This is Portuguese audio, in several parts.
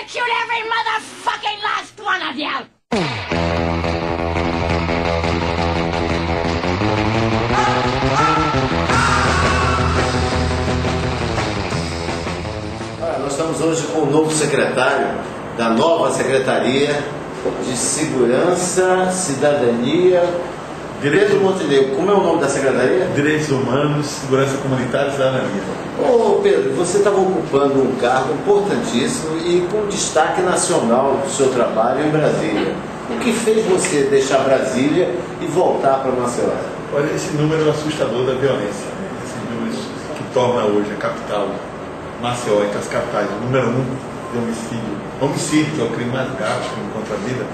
execute every motherfucking last one of you! Nós estamos hoje com o novo secretário da nova Secretaria de Segurança, Cidadania, Pedro Montenegro. Como é o nome da secretaria? Direitos Humanos, Segurança Comunitária e Cidadania. Ô Pedro, você estava ocupando um cargo importantíssimo e com destaque nacional do seu trabalho em Brasília. O que fez você deixar Brasília e voltar para Maceió? Olha, esse número assustador da violência, né? Esse número que torna hoje a capital, Maceió, entre as capitais, o número 1 de homicídio. Homicídio, que é o crime mais grave, crime contra a vida,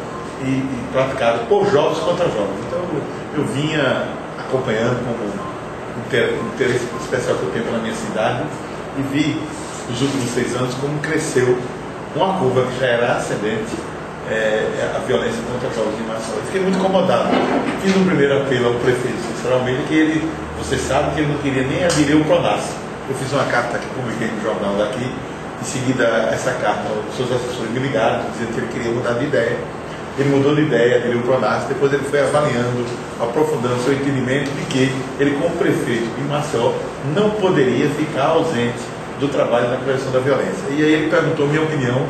e praticado por jovens contra jovens. Então eu vinha acompanhando com um interesse especial que eu tenho pela minha cidade e vi nos últimos 6 anos como cresceu uma curva que já era ascendente, a violência contra jovens de Maceió. Eu fiquei muito incomodado. Fiz um primeiro apelo ao prefeito Cícero Almeida que você sabe que ele não queria nem aderir ao Pronas. Eu fiz uma carta que publiquei no jornal daqui. Em seguida, essa carta, os seus assessores me ligaram, dizendo que ele queria mudar de ideia. Ele mudou de ideia, aderiu ao Pronas. Depois ele foi avaliando, aprofundando seu entendimento de que ele, como prefeito de Maceió, não poderia ficar ausente do trabalho na prevenção da violência. E aí ele perguntou minha opinião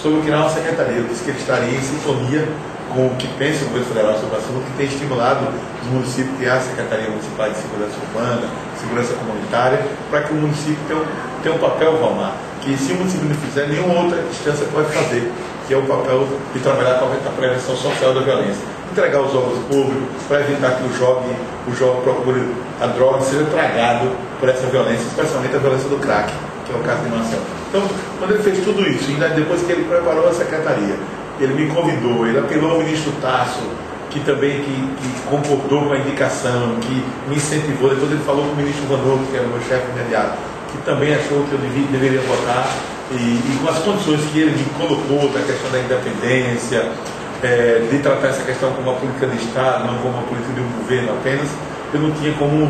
sobre criar uma secretaria. Eu disse que ele estaria em sintonia com o que pensa o governo federal sobre o assunto, que tem estimulado os municípios a criar a Secretaria Municipal de Segurança Urbana, Segurança Comunitária, para que o município tenha um papel, Valmar, que se o município não fizer, nenhuma outra instância pode fazer, que é o papel de trabalhar com a prevenção social da violência. Entregar os órgãos públicos para evitar que o jovem procure a droga e seja tragado por essa violência, especialmente a violência do crack, que é o caso de Maceió. Então, quando ele fez tudo isso, ainda depois que ele preparou a secretaria, ele me convidou, ele apelou ao ministro Tasso, que também que concordou com a indicação, que me incentivou. Depois ele falou com o ministro Vanucci, que era o meu chefe imediato, que também achou que eu deveria votar, e com as condições que ele me colocou, da questão da independência, de tratar essa questão como uma política de Estado, não como uma política de um governo apenas, eu não tinha como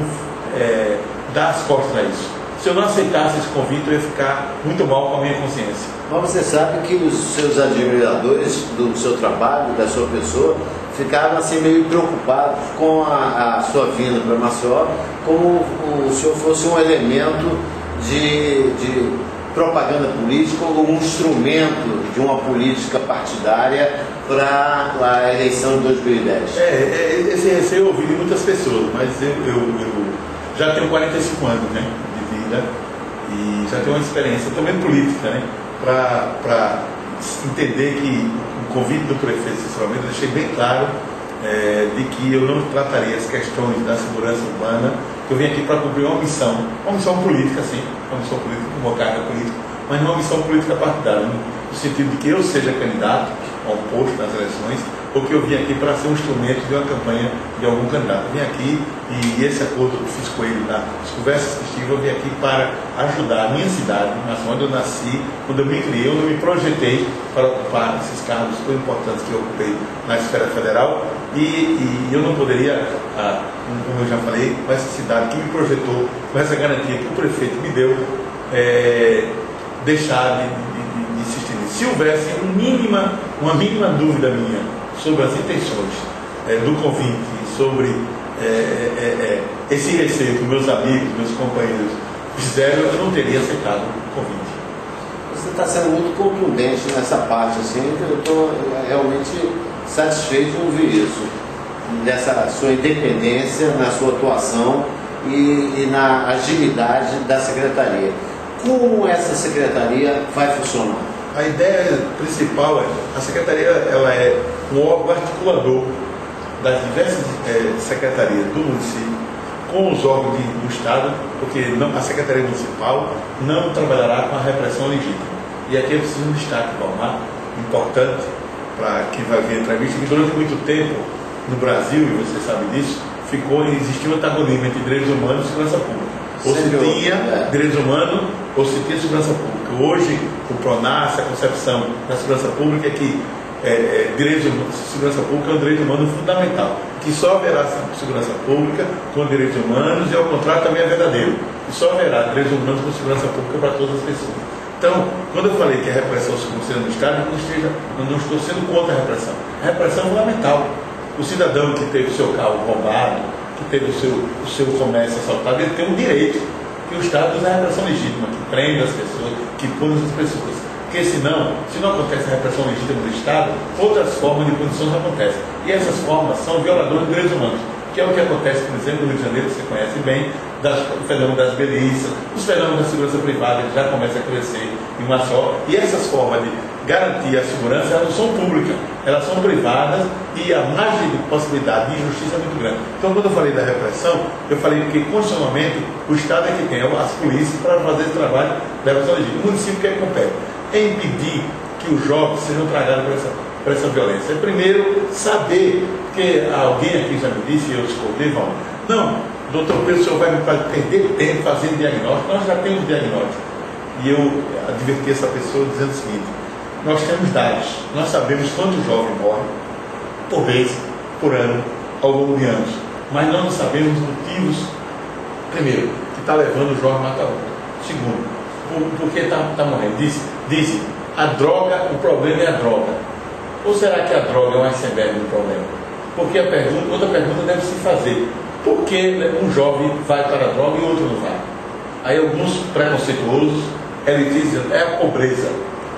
dar as costas a isso. Se eu não aceitasse esse convite, eu ia ficar muito mal com a minha consciência. Mas você sabe que os seus admiradores do seu trabalho, da sua pessoa, ficaram assim meio preocupados com a sua vinda para Maceió, como o senhor fosse um elemento de propaganda política ou um instrumento de uma política partidária para a eleição de 2010. Esse receio eu ouvi de muitas pessoas, mas eu já tenho 45 anos, né, de vida e já tenho uma experiência também política, né, para entender que o convite do prefeito Cícero Almeida eu deixei bem claro de que eu não trataria as questões da segurança urbana, que eu vim aqui para cumprir uma missão política, sim, uma missão política, uma carga política, mas não uma missão política partidária, no sentido de que eu seja candidato ao posto nas eleições, ou que eu vim aqui para ser um instrumento de uma campanha de algum candidato. Eu vim aqui, e esse acordo que eu fiz com ele nas conversas que estive, eu vim aqui para ajudar a minha cidade, onde eu nasci, quando eu me criei, eu não me projetei para ocupar esses cargos tão importantes que eu ocupei na esfera federal, e eu não poderia, como eu já falei, com essa cidade que me projetou, com essa garantia que o prefeito me deu, deixar de insistir nisso. Se houvesse uma mínima dúvida minha sobre as intenções do convite, sobre esse receio que meus amigos, meus companheiros fizeram, eu não teria aceitado o convite. Você está sendo muito contundente nessa parte, assim, eu estou realmente satisfeito de ouvir isso, dessa sua independência na sua atuação e na agilidade da secretaria. Como essa secretaria vai funcionar? A ideia principal a secretaria ela é um órgão articulador das diversas secretarias do município com os órgãos do Estado, porque a Secretaria Municipal não trabalhará com a repressão legítima. E aqui eu preciso de um destaque, Valmar, importante, para quem vai ver a entrevista, que durante muito tempo no Brasil, e você sabe disso, existiu um antagonismo entre direitos humanos e segurança pública. Ou se tinha direitos humanos, ou se tinha segurança pública. Hoje, o Pronas, a concepção da segurança pública é que segurança pública é um direito humano fundamental, que só haverá segurança pública com direitos humanos e ao contrário também é verdadeiro, e só haverá direitos humanos com segurança pública para todas as pessoas. Então, quando eu falei que a repressão se funciona no Estado, eu não estou sendo contra a repressão. A repressão é fundamental. O cidadão que teve o seu carro roubado, que teve o seu comércio assaltado, ele tem um direito que o Estado usa a repressão legítima, que prende as pessoas, que pune as pessoas. Porque senão, se não acontece a repressão legítima do Estado, outras formas de punição não acontecem. E essas formas são violadoras de direitos humanos, que é o que acontece, por exemplo, no Rio de Janeiro, que você conhece bem, o fenômeno das milícias, os fenômenos da segurança privada, que já começa a crescer em uma só. E essas formas de garantir a segurança, elas não são públicas, elas são privadas e a margem de possibilidade de injustiça é muito grande. Então, quando eu falei da repressão, eu falei que, constitucionalmente, o Estado é que tem as polícias para fazer esse trabalho da repressão legítima. O município que é que compete? É impedir que os jovens sejam tragados por essa violência. É primeiro saber, porque alguém aqui já me disse, e eu discordei, vão, não, doutor Pedro, o senhor vai me perder tempo fazendo diagnóstico. Nós já temos diagnóstico. E eu adverti essa pessoa dizendo o seguinte: nós temos dados, nós sabemos quantos jovens morrem por mês, por ano, ao longo de anos, mas nós não sabemos motivos, primeiro, que está levando o jovem a matar outro. Segundo, por que está morrendo? Dizem, a droga, o problema é a droga. Ou será que a droga é um iceberg do problema? Porque outra pergunta deve se fazer: por que um jovem vai para a droga e outro não vai? Aí alguns preconceituosos, eles dizem, é a pobreza.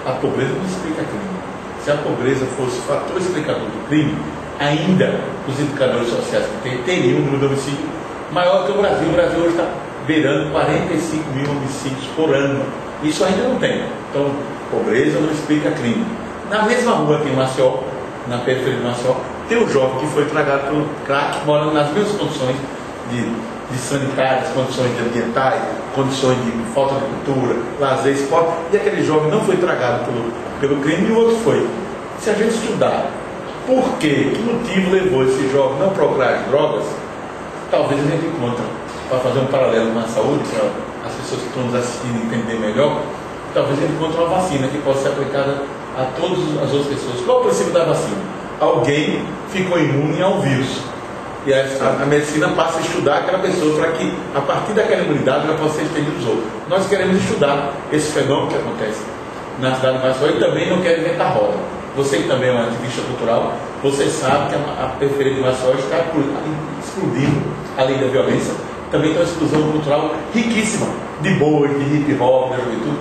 A pobreza não explica crime. Se a pobreza fosse o fator explicador do crime, ainda os indicadores sociais que tem teriam um número de homicídio maior que o Brasil. O Brasil hoje está beirando 45 mil homicídios por ano. Isso ainda não tem. Então, pobreza não explica crime. Na mesma rua aqui em Maceió, na periferia de Maceió, tem um jovem que foi tragado pelo crack, morando nas mesmas condições de sanitárias, condições de ambientais, condições de falta de cultura, lazer, esporte, e aquele jovem não foi tragado pelo crime e o outro foi. Se a gente estudar por quê, que motivo levou esse jovem não procurar as drogas, talvez a gente encontre, para fazer um paralelo com a saúde, para as pessoas que estão nos assistindo entender melhor, talvez a gente encontre uma vacina que possa ser aplicada a todas as outras pessoas. Qual é o princípio da vacina? Alguém ficou imune ao vírus. E a medicina passa a estudar aquela pessoa para que, a partir daquela imunidade, ela possa ser estendida aos outros. Nós queremos estudar esse fenômeno que acontece na cidade de Maceió e também não quer inventar roda. Você que também é um ativista cultural, você sabe que a periferia de Maceió está explodindo, além da violência, também tem uma exclusão cultural riquíssima, de boas, de hip hop, da juventude.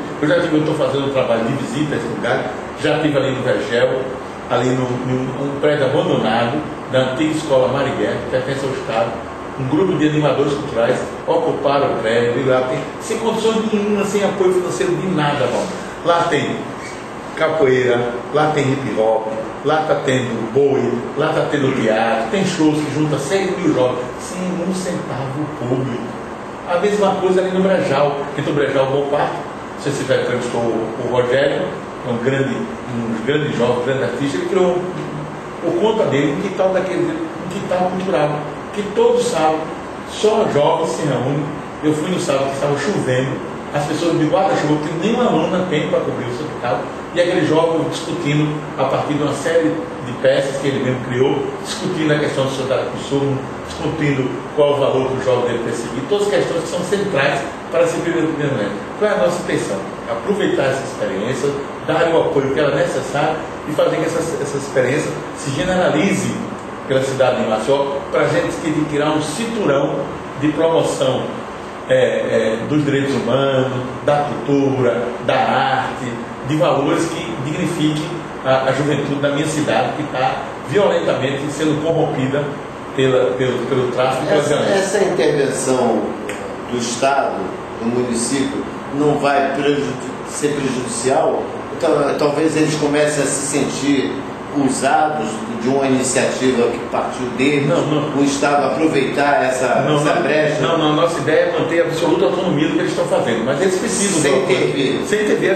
Eu estou fazendo um trabalho de visita a esse lugar, já estive ali no Vergel, ali num prédio abandonado da antiga escola Marighella, que pertence ao Estado. Um grupo de animadores culturais ocuparam o prédio e lá tem, sem condições nenhuma, sem apoio financeiro de nada, bom. Lá tem capoeira, lá tem hip hop, lá está tendo boi, lá está tendo teatro, tem shows que juntam 6 mil jovens, sem um centavo público. A mesma coisa ali no Brejal, que no Brejal Bom Parque, se você já entrevistou o Rogério, um grande jovem, um grande artista, ele criou por conta dele um quintal cultural, que todos sábados, só jovens se reúnem. Eu fui no sábado que estava chovendo, as pessoas de guarda-chuva, porque nenhuma aluna tem para cobrir o seu quintal, e aquele jovem discutindo a partir de uma série de peças que ele mesmo criou, discutindo a questão do sociedade de consumo, discutindo qual o valor que o jovem deve perseguir, todas as questões que são centrais para se viver no primeiro momento. Qual é a nossa intenção? Aproveitar essa experiência, dar o apoio que ela é necessário e fazer que essa experiência se generalize pela cidade de Maceió, para a gente criar um cinturão de promoção dos direitos humanos, da cultura, da arte, de valores que dignifiquem a juventude da minha cidade, que está violentamente sendo corrompida pelo tráfico e pela violência. Essa intervenção do Estado, do município, não vai ser prejudicial? Então, talvez eles comecem a se sentir usados de uma iniciativa que partiu deles, o Estado aproveitar essa brecha? Não, nossa ideia é manter a absoluta autonomia do que eles estão fazendo, mas eles precisam sem TV,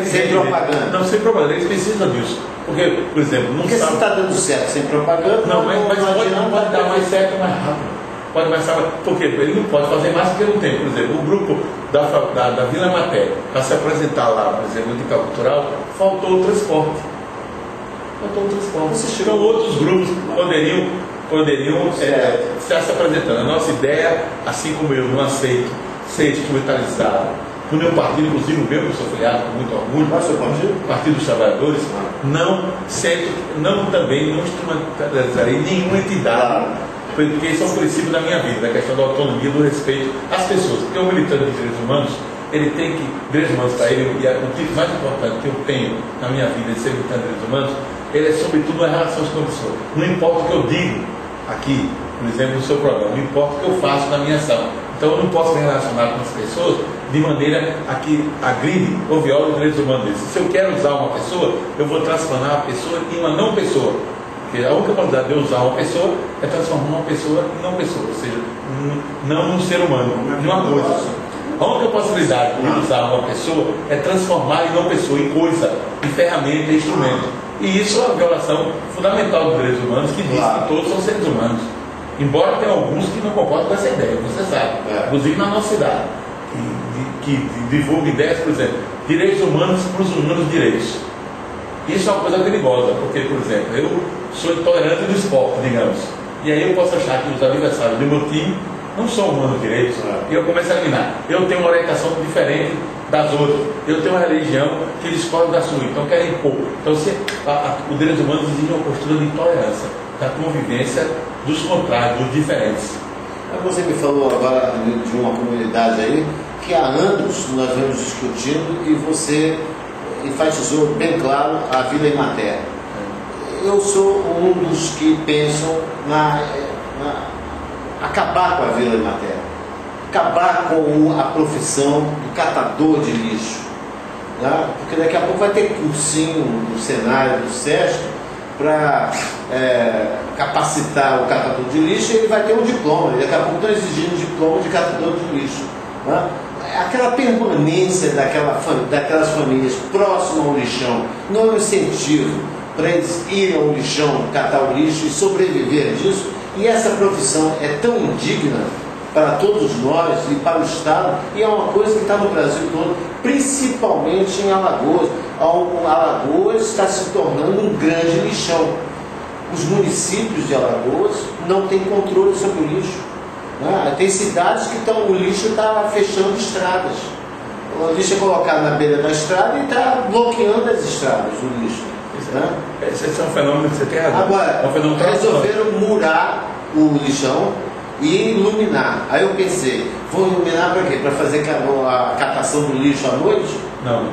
sem propaganda. Não, sem propaganda, eles precisam disso. Porque, por exemplo, porque se está dando certo sem propaganda, não pode dar mais certo mais rápido. Pode mais rápido. Porque ele não pode fazer mais porque não tem. Por exemplo, o grupo da Vila Maté, para se apresentar lá, por exemplo, no Quintal Cultural, faltou o transporte. Então outros grupos poderiam estar se apresentando. A nossa ideia, assim como eu não aceito ser instrumentalizado no meu partido, inclusive o meu, que eu sou filiado com muito orgulho, Qual é o seu partido? Partido dos Trabalhadores, não instrumentalizarei nenhuma entidade, porque esse é um princípio da minha vida, da questão da autonomia, do respeito às pessoas. Porque um militante de direitos humanos, ele tem que, direitos humanos para ele, e o tipo mais importante que eu tenho na minha vida de ser militante de direitos humanos, ele é sobretudo uma relação com a pessoa. Não importa o que eu digo aqui, por exemplo, no seu programa, não importa o que eu faço na minha ação. Então eu não posso me relacionar com as pessoas de maneira a que agride ou viola os direitos humanos deles. Se eu quero usar uma pessoa, eu vou transformar a pessoa em uma não pessoa. Porque a única qualidade de eu usar uma pessoa é transformar uma pessoa em não pessoa, ou seja, não num ser humano, em uma coisa. A única possibilidade de usar uma pessoa é transformar em não pessoa, em coisa, em ferramenta, em instrumento. E isso é uma violação fundamental dos direitos humanos, que diz que todos são seres humanos. Embora tenha alguns que não concordam com essa ideia, você sabe, inclusive na nossa cidade, que divulga ideias, por exemplo, direitos humanos para os humanos direitos. Isso é uma coisa perigosa, porque, por exemplo, eu sou intolerante do esporte, digamos, e aí eu posso achar que os adversários do meu time não são humanos direitos, e eu começo a eliminar. Eu tenho uma orientação diferente das outras, eu tenho uma religião que discorda da sua, então querem impor. Então, os direitos humanos exigem uma postura de intolerância, da convivência dos contrários, dos diferentes. Você me falou agora de uma comunidade aí que há anos nós vemos discutindo e você enfatizou bem claro a Vila Imater. Eu sou um dos que pensam acabar com a Vila Imater, acabar com a profissão do catador de lixo, né? Porque daqui a pouco vai ter cursinho no cenário do SESC para capacitar o catador de lixo, e ele vai ter um diploma. Daqui a pouco estão exigindo um diploma de catador de lixo, né? Aquela permanência daquelas famílias próximas ao lixão não é um incentivo para eles irem ao lixão, catar o lixo e sobreviver disso. E essa profissão é tão indigna para todos nós e para o Estado, e é uma coisa que está no Brasil todo, principalmente em Alagoas. Alagoas está se tornando um grande lixão. Os municípios de Alagoas não têm controle sobre o lixo, né? Tem cidades que o lixo está fechando estradas. O lixo é colocado na beira da estrada e está bloqueando as estradas do lixo. Né? Esse é um fenômeno que você tem razão. Agora, é um fenômeno resolveram murar o lixão e iluminar. Aí eu pensei, vou iluminar para quê? Para fazer a catação do lixo à noite? Não.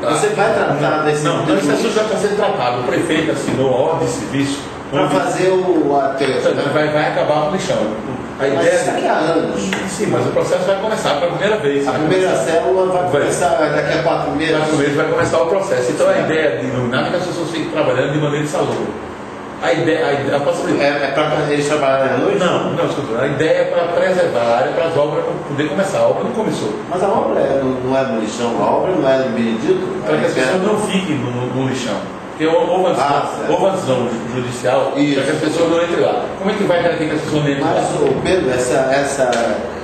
Você vai tratar desse... Não, esse assunto já está sendo tratado. O prefeito assinou a ordem de serviço para fazer o aterro, né? vai acabar com o lixão. Mas daqui a anos. Sim, mas o processo vai começar pela primeira vez. A primeira célula vai começar daqui a 4 meses. 4 meses vai começar o processo. Então a ideia de iluminar é que as pessoas fiquem trabalhando de maneira insalubre. A possibilidade. É para eles trabalharem à noite? Não, escuta. A ideia é para preservar a área para as obras poder começar. A obra não começou. Mas a obra não é no lixão, a obra não é no Benedito? Para que as pessoas não fiquem no lixão. Porque houve uma decisão judicial para que as pessoas não entrem lá. Como é que vai garantir que as pessoas não entrem lá? Mas, Pedro,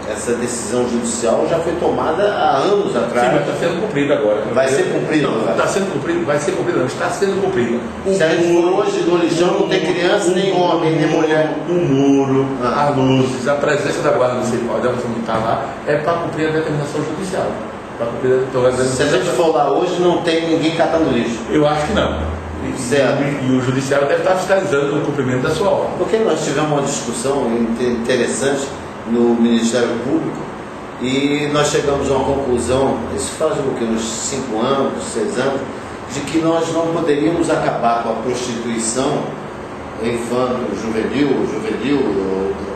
essa decisão judicial já foi tomada há anos atrás. Sim, mas está sendo cumprida agora. Vai ser cumprida? Não, está sendo cumprida, vai ser cumprida, não, está sendo cumprida. Se a gente for hoje no lixão, não tem criança, nem homem, nem mulher. O muro, as luzes, a presença da guarda municipal, da polícia militar lá, é para cumprir a determinação judicial. Se a gente for lá hoje, não tem ninguém catando lixo. Eu acho que não. Certo. E o judiciário deve estar fiscalizando o cumprimento da sua ordem. Porque nós tivemos uma discussão interessante no Ministério Público e nós chegamos a uma conclusão, isso faz uns 5 anos, 6 anos, de que nós não poderíamos acabar com a prostituição infanto-juvenil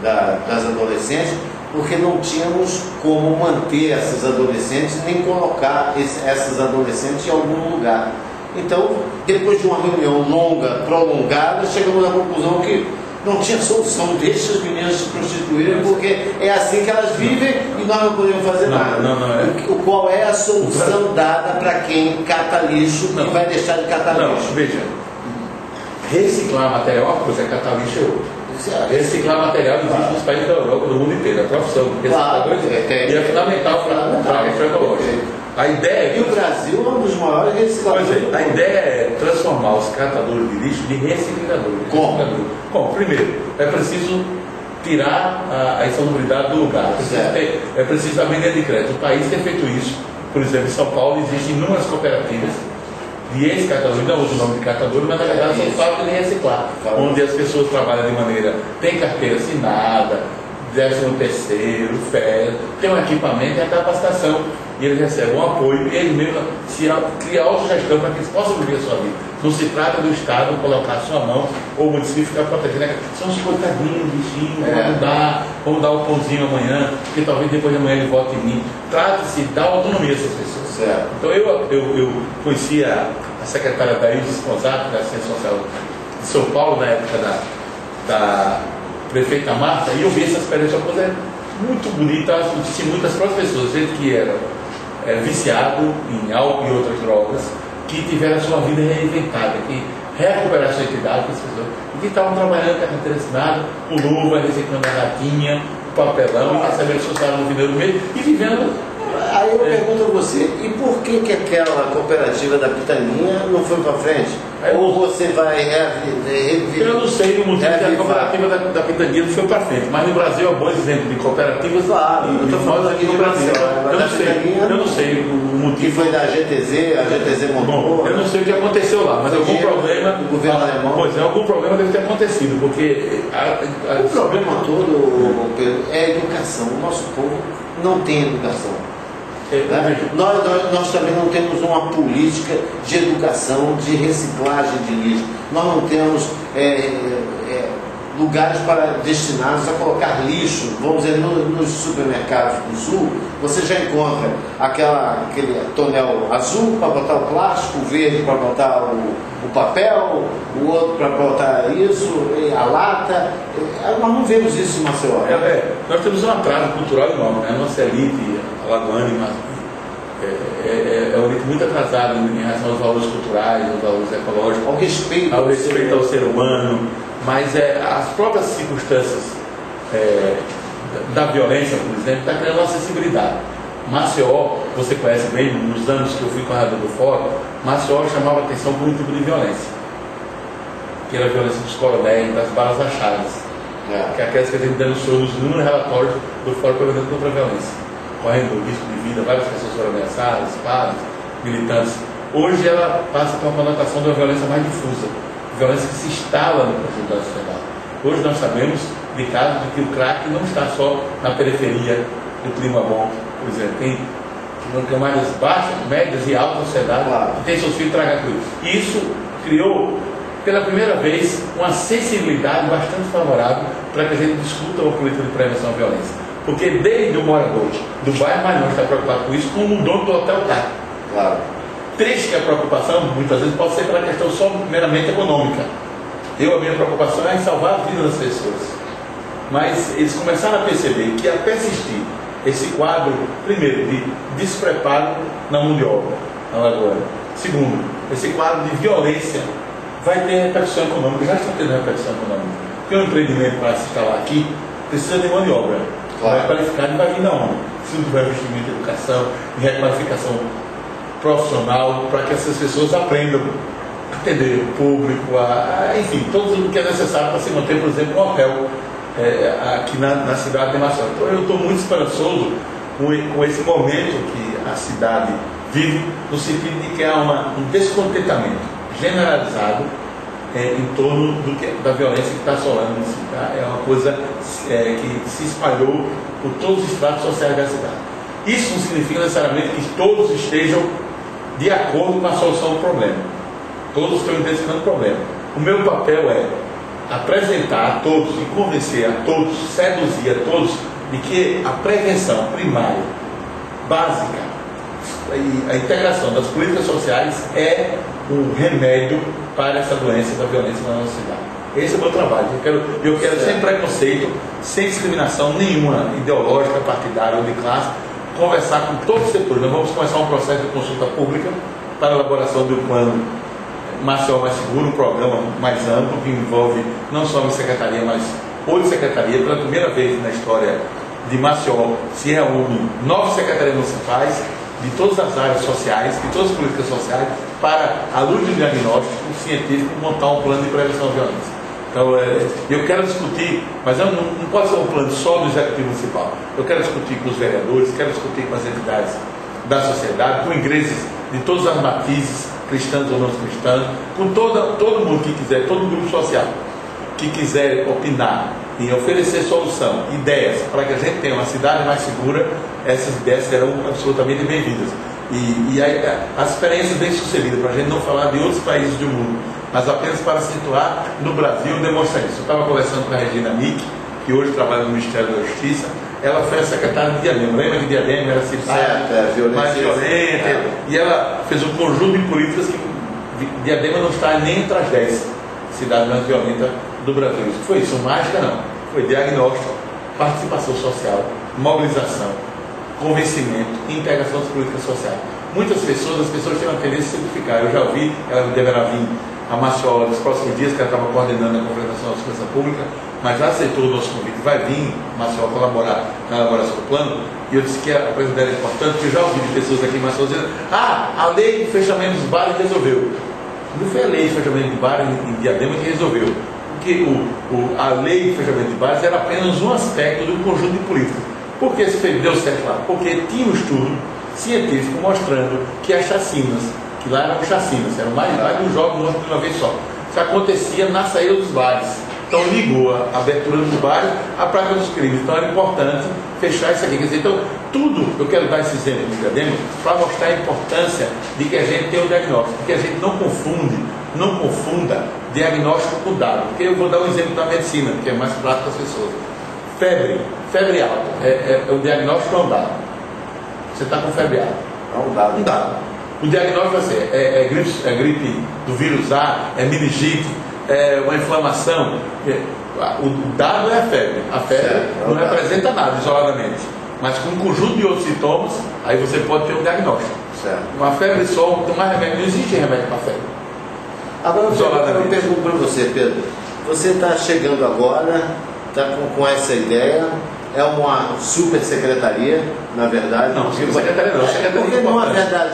das adolescentes, porque não tínhamos como manter essas adolescentes nem colocar essas adolescentes em algum lugar. Então, depois de uma reunião longa, prolongada, chegamos à conclusão que não tinha solução, deixa as meninas se prostituírem, porque é assim que elas vivem e nós não podemos fazer nada. Qual é a solução dada para quem cata lixo e vai deixar de catar lixo? Veja, reciclar material é uma coisa, catar lixo é outra. Reciclar material existe nos países da Europa, do mundo inteiro, a profissão de recicladores, e é fundamental para a questão ecológica. A ideia e o Brasil é um dos maiores recicladores. A ideia é transformar os catadores de lixo de recicladores. Como? Primeiro, é preciso tirar a insalubridade do lugar. É preciso a venda de crédito. O país tem feito isso. Por exemplo, em São Paulo existem inúmeras cooperativas de ex-catadores, não uso o nome de catadores, mas na verdade são fábricas de reciclar, onde as pessoas trabalham de maneira, tem carteira assinada, 13º, férias, tem um equipamento e a capacitação, e eles recebem um apoio, e eles mesmos criam autogestão para que eles possam viver a sua vida. Não se trata do Estado colocar a sua mão ou o município ficar protegendo. São os coitadinhos, bichinhos, vamos dar o pãozinho amanhã, porque talvez depois de amanhã ele vote em mim. Trata-se da autonomia dessas pessoas. Então eu conhecia a secretária da Ilse Sponsato, da Ciência Social de São Paulo, na época da prefeita Marta, e eu vi essa experiência, uma coisa muito bonita. Eu disse muitas próprias pessoas, gente que era viciado em álcool e outras drogas, que tiveram a sua vida reinventada, que recuperaram a sua identidade, e que estavam trabalhando com a carteira assinada, o luva, reciclando a latinha, o papelão, e recebendo o seu salário no final do mês, e vivendo. Aí eu pergunto a você, e por que aquela cooperativa da Pitaninha não foi para frente? Ou você vai reviver? Eu não sei o motivo que a cooperativa da Pitaninha não foi para frente, mas no Brasil é um bom exemplo de cooperativas. Claro, eu estou falando aqui no Brasil. Eu não sei o motivo. Que foi da GTZ, a GTZ montou. Bom, eu não sei o que aconteceu lá, mas algum problema. O governo alemão. Pois é, algum problema deve ter acontecido, porque. O problema todo, Pedro, é a educação. O nosso povo não tem educação. Nós também não temos uma política de educação, de reciclagem de lixo. Nós não temos lugares destinados a colocar lixo. Vamos dizer, nos supermercados do Sul, você já encontra aquele tonel azul para botar o plástico, o verde para botar o papel, o outro para botar isso, a lata. Nós não vemos isso em Maceió. Nós temos um atraso cultural enorme, né? A nossa elite alagoana é uma elite muito atrasada em relação aos valores culturais, aos valores ecológicos, ao respeito ao ser humano, mas as próprias circunstâncias da violência, por exemplo, está criando uma acessibilidade. Maceió, você conhece bem, nos anos que eu fui corredor do fórum, Maceió chamava atenção por um tipo de violência, que era a violência dos coronéis, das balas achadas, que é aquelas que a gente denunciou nos inúmeros relatórios do Fórum Permanente contra a Violência, correndo risco de vida, várias pessoas foram ameaçadas, padres, militantes. Hoje ela passa por uma conotação de uma violência mais difusa, violência que se instala no conjunto da sociedade. Hoje nós sabemos de casos de que o crack não está só na periferia do clima bom, por exemplo, tem camadas baixas, médias e altas sociedades, que tem seus filhos tragando com isso. E isso criou, pela primeira vez, uma sensibilidade bastante favorável para que a gente discuta uma política de prevenção à violência. Porque desde o morador do bairro mais longe está preocupado com isso, como o dono do hotel está. Claro. Triste que a preocupação, muitas vezes, pode ser pela questão só meramente econômica. A minha preocupação é em salvar a vida das pessoas. Mas eles começaram a perceber que, a persistir esse quadro, primeiro, de despreparo na mão de obra, na lagoa. Segundo, esse quadro de violência vai ter repercussão econômica, já está tendo repercussão econômica. Porque um empreendimento para se instalar aqui precisa de mão de obra. Vai qualificar e vai vir da onde? Se não tiver investimento em educação, em requalificação profissional, para que essas pessoas aprendam a atender o público, enfim, tudo o que é necessário para se manter, por exemplo, um hotel aqui na cidade de Maceió. Então eu estou muito esperançoso com esse momento que a cidade vive, no sentido de que há um descontentamento generalizado em torno da violência que está assolando em si, tá? É uma coisa que se espalhou por todos os estratos sociais da cidade. Isso não significa necessariamente que todos estejam de acordo com a solução do problema. Todos estão identificando o problema. O meu papel é apresentar a todos e convencer a todos, seduzir a todos de que a prevenção primária, básica, e a integração das políticas sociais é um remédio para essa doença da violência na nossa cidade. Esse é o meu trabalho. Eu quero sem preconceito, sem discriminação nenhuma ideológica, partidária ou de classe, conversar com todos os setores. Nós vamos começar um processo de consulta pública para a elaboração do plano Maceió Mais Seguro, um programa mais amplo que envolve não só a minha secretaria, mas 8 secretarias. Pela primeira vez na história de Maceió se reúnem 9 secretarias municipais de todas as áreas sociais, de todas as políticas sociais, para, à luz do diagnóstico científico, montar um plano de prevenção à violência. Então, eu quero discutir, mas não pode ser um plano só do Executivo Municipal. Eu quero discutir com os vereadores, quero discutir com as entidades da sociedade, com igrejas de todas as matizes, cristãs ou não cristãs, com todo mundo que quiser, todo grupo social que quiser opinar e oferecer solução, ideias para que a gente tenha uma cidade mais segura. Essas ideias serão absolutamente bem-vindas. E aí, as experiências bem-sucedidas, para a gente não falar de outros países do mundo, mas apenas para situar no Brasil, demonstra isso. Eu estava conversando com a Regina Nick, que hoje trabalha no Ministério da Justiça. Ela foi a secretária de Diadema. Lembra que Diadema era a cidade mais violenta? E ela fez um conjunto de políticas que Diadema não está nem entre as 10 cidades mais violentas do Brasil. Isso foi isso, mágica não. Foi diagnóstico, participação social, mobilização, convencimento e integração das políticas sociais. Muitas pessoas, as pessoas têm uma tendência a simplificar. Eu já ouvi, ela deverá vir a Maceió nos próximos dias, que ela estava coordenando a Conferência Nacional de Segurança Pública, mas já aceitou o nosso convite, vai vir Maceió colaborar na elaboração do plano. E eu disse que a presença dela é importante, porque eu já ouvi de pessoas aqui em Maceió dizendo: a lei de fechamento dos bares resolveu. Não foi a lei de fechamento de bares em Diadema que resolveu, porque a lei de fechamento de bares era apenas um aspecto de um conjunto de políticas. Por que isso deu certo lá? Porque tinha um estudo científico mostrando que as chacinas, que lá eram chacinas, eram mais de um jogo de uma vez só, isso acontecia na saída dos bares. Então ligou a abertura dos bares à prática dos crimes. Então era importante fechar isso aqui. Quer dizer, então tudo, eu quero dar esse exemplo de Diadema para mostrar a importância de que a gente tenha um diagnóstico, que a gente não confunda diagnóstico com dado. Porque eu vou dar um exemplo da medicina, que é mais prático para as pessoas. Febre alta, é o diagnóstico é um dado. Você está com febre alta. É um dado. Um dado. O diagnóstico vai ser, é gripe do vírus A, é meningite, é uma inflamação. O dado é a febre. A febre não representa nada isoladamente. Mas com um conjunto de outros sintomas, aí você pode ter um diagnóstico. Certo. Uma febre só, não tem mais remédio, não existe remédio para febre. Agora eu pergunto para você, Pedro. Você está chegando agora, está com essa ideia. É uma super secretaria, na verdade. Não, secretaria não. Porque não, na verdade,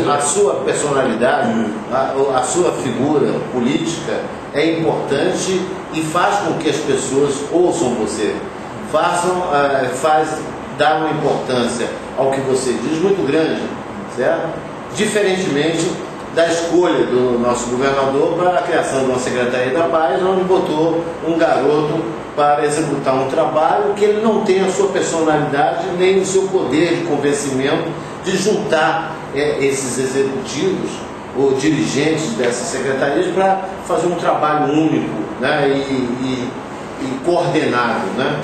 a sua personalidade, a sua figura política é importante e faz com que as pessoas ouçam você. Dá uma importância ao que você diz muito grande, certo? Diferentemente da escolha do nosso governador para a criação de uma Secretaria da Paz, onde botou um garoto para executar um trabalho que ele não tem a sua personalidade nem o seu poder de convencimento de juntar esses executivos ou dirigentes dessas secretarias para fazer um trabalho único, né, e coordenado, né?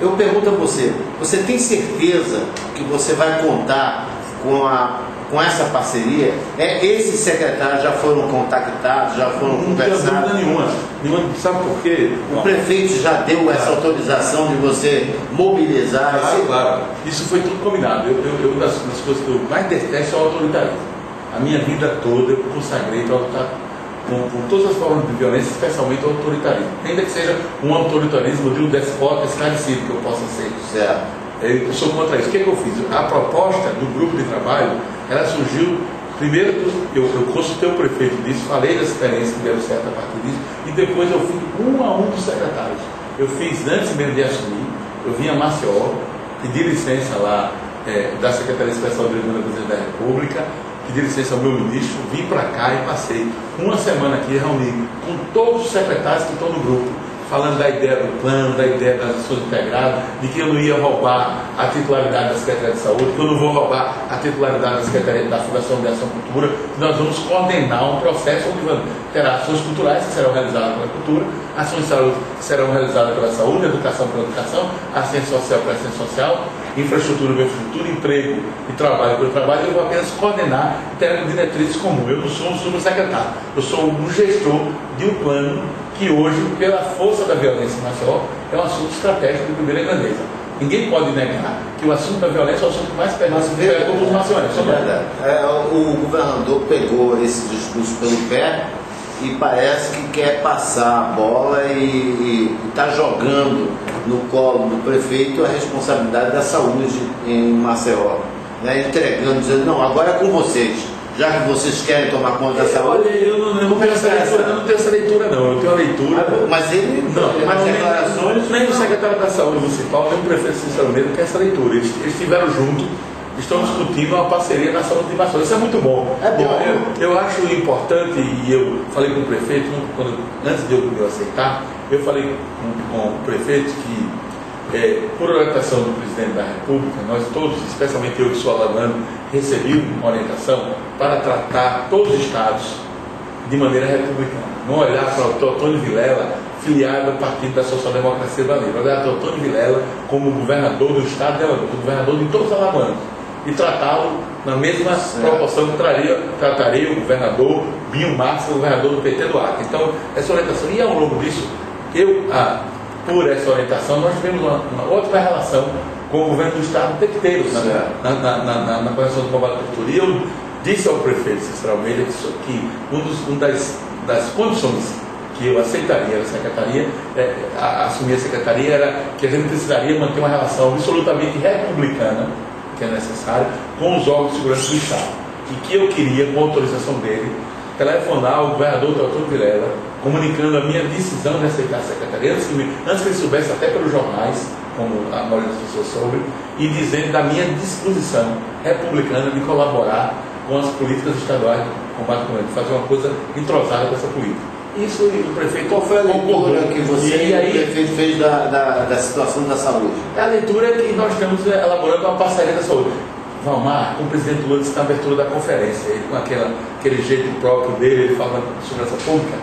Eu pergunto a você, você tem certeza que você vai contar com essa parceria? Esses secretários já foram contactados, já foram conversados? Não tenho dúvida nenhuma. Sabe por quê? O prefeito já deu essa autorização de você mobilizar? Claro. Isso foi tudo combinado. Uma das coisas que eu mais detesto é o autoritarismo. A minha vida toda eu consagrei para lutar com todas as formas de violência, especialmente o autoritarismo. Ainda que seja um autoritarismo de um despota esclarecido que eu possa ser. Certo. Eu sou contra isso. O que eu fiz? A proposta do grupo de trabalho, ela surgiu, primeiro eu consultei o prefeito disso, falei das experiências que deram certo a partir disso, e depois eu fui um a um dos secretários. Eu fiz, antes mesmo de assumir, eu vim a Maceió, pedi licença lá da Secretaria Especial de Direção da Presidência da República, pedi licença ao meu ministro, vim para cá e passei uma semana aqui reunido com todos os secretários que estão no grupo, falando da ideia do plano, da ideia das ações integradas, de que eu não ia roubar a titularidade da Secretaria de Saúde, que eu não vou roubar a titularidade da Secretaria da Fundação de Ação Cultura, que nós vamos coordenar um processo onde terá ações culturais que serão realizadas pela cultura, ações de saúde que serão realizadas pela saúde, educação pela educação, assistência social pela assistência social, infraestrutura pela infraestrutura, emprego e trabalho pelo trabalho. Eu vou apenas coordenar tendo diretrizes comuns. Eu não sou um subsecretário, eu sou um gestor de um plano que hoje, pela força da violência em Maceió, é um assunto estratégico de primeira grandeza. Ninguém pode negar que o assunto da violência é o assunto que mais pega os maceiónicos. É verdade. O governador pegou esse discurso pelo pé e parece que quer passar a bola e está jogando no colo do prefeito a responsabilidade da saúde em Maceió, né? Entregando, dizendo, não, agora é com vocês. Já que vocês querem tomar conta da saúde? Olha, eu não tenho essa leitura, eu tenho a leitura. Mas ele não, mas declarações. Nem o secretário da Saúde Municipal, nem o prefeito Cícero Almeida quer essa leitura. Eles estiveram juntos, estão discutindo uma parceria na saúde de Maceió. Isso é muito bom. É bom. Eu acho importante, e eu falei com o prefeito, antes de eu aceitar, eu falei com o prefeito que, por orientação do presidente da República, nós todos, especialmente eu que sou alagoano, recebi uma orientação para tratar todos os estados de maneira republicana. Não olhar para o Teotônio Vilela, filiado ao Partido da Social Democracia Brasileira, olhar para o Teotônio Vilela como governador do estado de Alagoas, governador de todos os alagoanos, e tratá-lo na mesma proporção que trataria o governador Binho Marques, o governador do PT do Acre. Então, essa orientação, e ao longo disso, por essa orientação, nós tivemos uma ótima relação com o governo do estado o tempo inteiro, na correção do combate à tortura. E eu disse ao prefeito Cícero Almeida que uma das condições que eu aceitaria a secretaria, assumir a secretaria, era que a gente precisaria manter uma relação absolutamente republicana, que é necessária, com os órgãos de segurança do estado. E que eu queria, com a autorização dele, telefonar ao governador Teotônio Vilela, comunicando a minha decisão de aceitar a secretaria, antes que ele soubesse até pelos jornais, como a maioria das pessoas soube, e dizendo da minha disposição republicana de colaborar com as políticas estaduais de combate ao de fazer uma coisa entrosada com essa política. Isso o prefeito... Qual foi a leitura que você e o prefeito fez da situação da saúde? A leitura é que nós estamos elaborando uma parceria da saúde. Valmar, o presidente Lula disse na abertura da conferência, ele, com aquele jeito próprio dele, ele fala de segurança pública.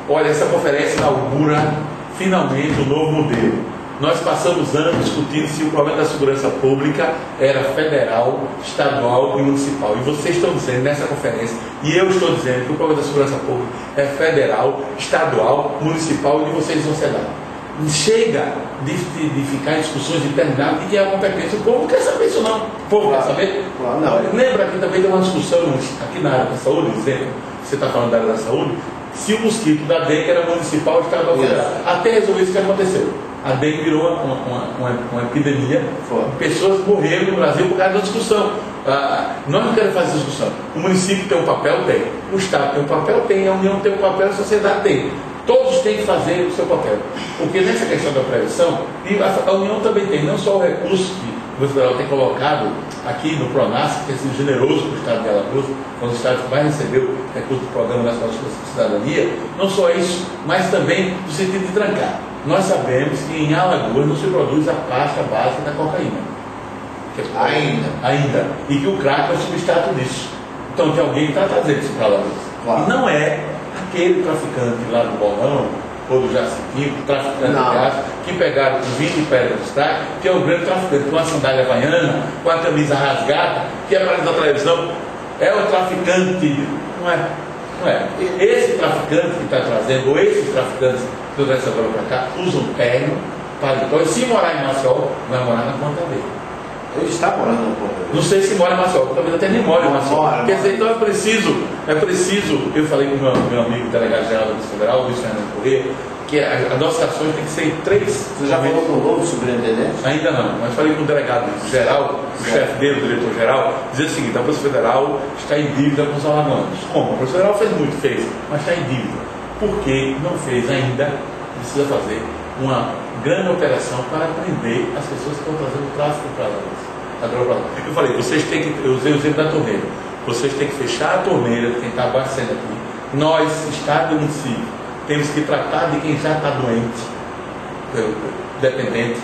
Olha, essa conferência inaugura finalmente um novo modelo. Nós passamos anos discutindo se o problema da segurança pública era federal, estadual e municipal. E vocês estão dizendo nessa conferência, e eu estou dizendo que o problema da segurança pública é federal, estadual, municipal e de vocês de sociedade. Chega de ficar em discussões determinadas de que é a competência. O povo não quer saber isso não. O povo quer saber? Não. Lembra que também tem uma discussão aqui na área da saúde, dizendo, você está falando da área da saúde, se o mosquito da dengue era municipal ou estadual. Até resolver isso que aconteceu. A dengue virou uma epidemia, pessoas morreram no Brasil por causa da discussão. Nós não queremos fazer essa discussão. O município tem um papel? Tem. O Estado tem um papel? Tem. A União tem um papel? A sociedade tem. Todos têm que fazer o seu papel. Porque nessa questão da prevenção, a União também tem, não só o recurso que o governo federal tem colocado aqui no PRONAS, que tem sido generoso para o Estado de Alagoas, quando o Estado vai receber o recurso do Programa Nacional de Cidadania, não só isso, mas também no sentido de trancar. Nós sabemos que em Alagoas não se produz a pasta básica da cocaína. Ainda. E que o crack é o substrato disso. Então tem alguém que está trazendo isso para Alagoas. E não é aquele traficante lá do Bolão, ou do Jacintinho, traficante de gás, que pegaram com 20 pedras de crack, que é o grande traficante com a sandália havaiana, com a camisa rasgada, que aparece na televisão. É o traficante, não é? Esse traficante que está trazendo, ou esses traficantes que estão trazendo agora para cá, usam terno, paletó, e se morar em Maceió, vai morar na conta dele. Ele está morando na conta dele. Não sei se mora em Maceió, talvez até nem mora em Maceió. Quer dizer, então é preciso, eu falei com o meu amigo delegado-geral da Polícia Federal, Luiz Fernando Corrêa, que as nossas ações têm que ser em 3. Você já falou com o novo superintendente? Ainda não, mas falei com o delegado-geral, o chefe dele, o diretor-geral, dizendo o seguinte: a Polícia Federal está em dívida com os alagoanos. Como? A Polícia Federal fez, mas está em dívida. Porque não fez ainda, precisa fazer uma grande operação para prender as pessoas que estão trazendo o tráfico para Alagoas. Eu falei, eu usei o exemplo da torneira. Vocês têm que fechar a torneira de quem está abastecendo aqui. Nós, Estado e município, temos que tratar de quem já está doente, dependente,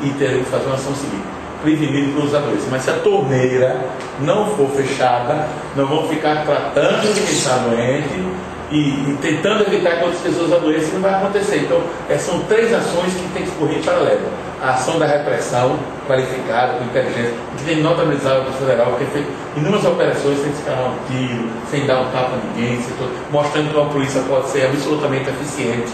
e terem que fazer uma ação seguinte, prevenindo para os doenças. Mas se a torneira não for fechada, nós vamos ficar tratando de quem está doente e tentando evitar que outras pessoas adoeçam, não vai acontecer. Então, são 3 ações que tem que correr em paralelo. A ação da repressão qualificada, com inteligência, que tem notabilizado o federal, que tem feito inúmeras operações sem disparar um tiro, sem dar um tapa a ninguém, mostrando que uma polícia pode ser absolutamente eficiente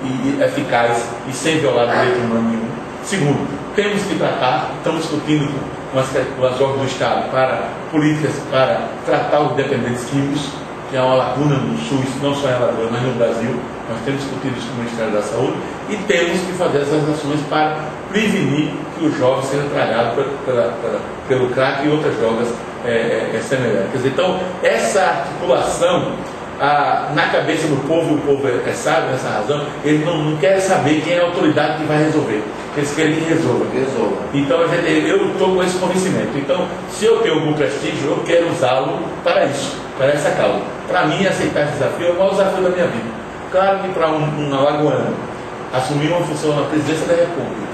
e eficaz e sem violar direito humano nenhum. Segundo, temos que tratar, estamos discutindo com as órgãos do Estado para políticas para tratar os dependentes químicos, que é uma lacuna no SUS, não só em Alagoas, mas no Brasil. Nós temos discutido isso com o Ministério da Saúde e temos que fazer essas ações para prevenir que os jovens sejam tragados pelo crack e outras drogas semelhantes. Quer dizer, então, essa articulação na cabeça do povo, e o povo é sábio nessa razão, ele não quer saber quem é a autoridade que vai resolver. Eles querem que resolva. Então, eu estou com esse conhecimento. Então, se eu tenho algum prestígio, eu quero usá-lo para isso, para essa causa. Para mim, aceitar esse desafio é o maior desafio da minha vida. Claro que para um alagoano assumir uma função na presidência da República,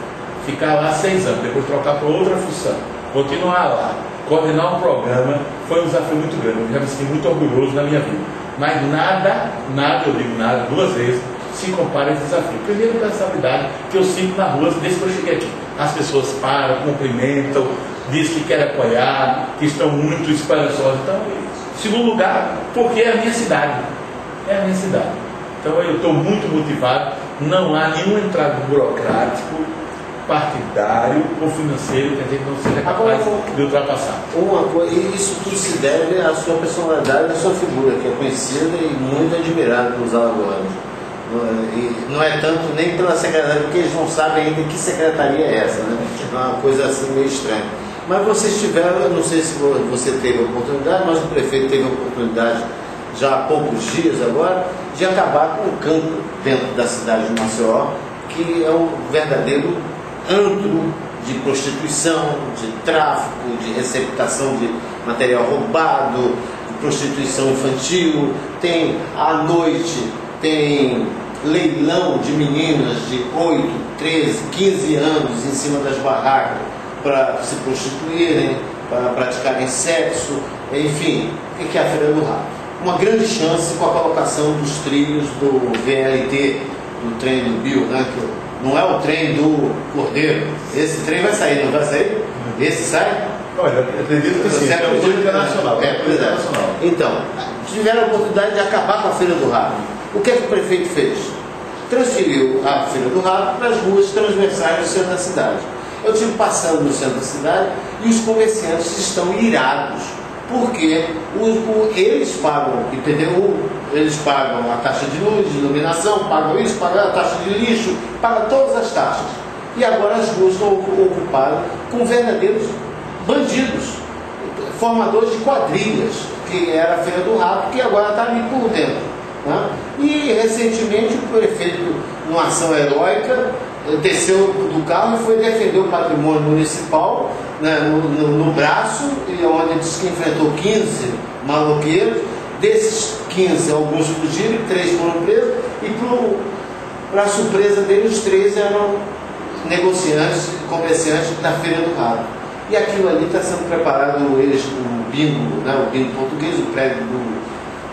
ficar lá 6 anos, depois trocar para outra função, continuar lá, coordenar um programa, foi um desafio muito grande. Eu já me senti muito orgulhoso na minha vida. Mas nada, eu digo nada, 2 vezes, se compara a esse desafio. Primeiro, pela estabilidade que eu sinto na rua desde que eu cheguei aqui. As pessoas param, cumprimentam, dizem que querem apoiar, que estão muito esperançosas. Então, em segundo lugar, porque é a minha cidade. É a minha cidade. Então, eu estou muito motivado. Não há nenhum entrave burocrático, partidário ou financeiro que a gente não seja capaz de ultrapassar. E isso tudo se deve à sua personalidade, à sua figura, que é conhecida e muito admirada pelos alagoanos. E não é tanto nem pela secretaria, porque eles não sabem ainda que secretaria é essa, né? É uma coisa assim meio estranha. Mas vocês tiveram, eu não sei se você teve a oportunidade, mas o prefeito teve a oportunidade já há poucos dias agora, de acabar com o campo dentro da cidade de Maceió, que é um verdadeiro antro de prostituição, de tráfico, de receptação de material roubado, de prostituição infantil. Tem à noite, tem leilão de meninas de 8, 13, 15 anos em cima das barracas para se prostituírem, para praticarem sexo, enfim, o que é a Feira do Rabo? Uma grande chance com a colocação dos trilhos do VLT, do trem do Bio, né? Não é o trem do Cordeiro. Esse trem vai sair, não vai sair? Esse sai? Olha, eu acredito que sim, é um trem internacional. Internacional. Então, tiveram a oportunidade de acabar com a Feira do Rabo. O que é que o prefeito fez? Transferiu a Feira do Rabo para as ruas transversais do centro da cidade. Eu estive passando no centro da cidade e os comerciantes estão irados, porque eles pagam, entendeu? Eles pagam a taxa de luz, de iluminação, pagam isso, pagam a taxa de lixo, pagam todas as taxas. E agora as ruas estão ocupadas com verdadeiros bandidos, formadores de quadrilhas, que era a Feira do Rabo, que agora está ali por dentro, né? E recentemente o prefeito, numa ação heróica, desceu do carro e foi defender o patrimônio municipal, né, no braço, e onde disse que enfrentou 15 maloqueiros. Desses 15, alguns fugiram, 3 foram presos, e para surpresa dele, os 3 eram negociantes, comerciantes da Feira do Rabo. E aquilo ali está sendo preparado, o bingo, né, o bingo português, o prédio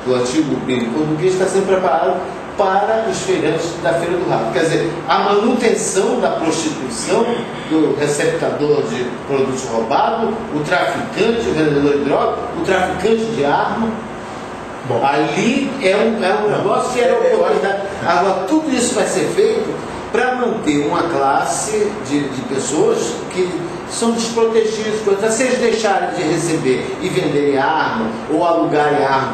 do antigo bingo português está sendo preparado para os feirantes da Feira do Rabo. Quer dizer, a manutenção da prostituição, do receptador de produtos roubados, o traficante, o vendedor de droga, o traficante de arma. Bom, ali é um negócio que era oportunidade. Agora, tudo isso vai ser feito para manter uma classe de pessoas que são desprotegidos, se eles deixarem de receber e venderem arma ou alugarem arma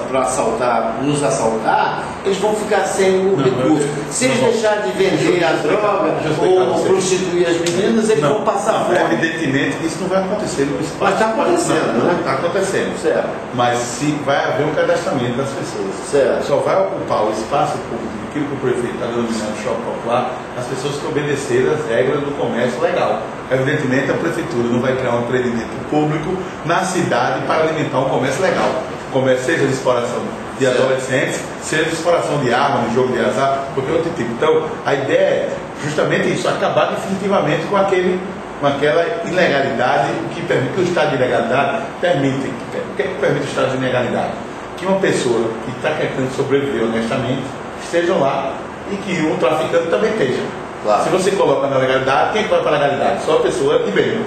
para assaltar, nos assaltar, eles vão ficar sem o recurso. Se eles deixarem de vender a droga ou prostituir as meninas, eles vão passar fome. Evidentemente isso não vai acontecer no espaço. Mas está acontecendo, né? Está acontecendo. Certo. Mas se vai haver um cadastramento das pessoas. Certo. Só vai ocupar o espaço público, aquilo que o prefeito está denominando shopping popular, as pessoas que obedecerem as regras do comércio legal. Evidentemente, a prefeitura não vai criar um empreendimento público na cidade para alimentar um comércio legal. Comércio, seja de exploração de adolescentes, seja de exploração de armas, de jogo de azar, qualquer outro tipo. Então, a ideia é justamente isso, acabar definitivamente com aquela ilegalidade, o que permite, o estado de ilegalidade permite. O que é que permite o estado de ilegalidade? Que uma pessoa que está querendo sobreviver honestamente esteja lá e que um traficante também esteja. Claro. Se você coloca na legalidade, quem vai para a legalidade? Só a pessoa que veio.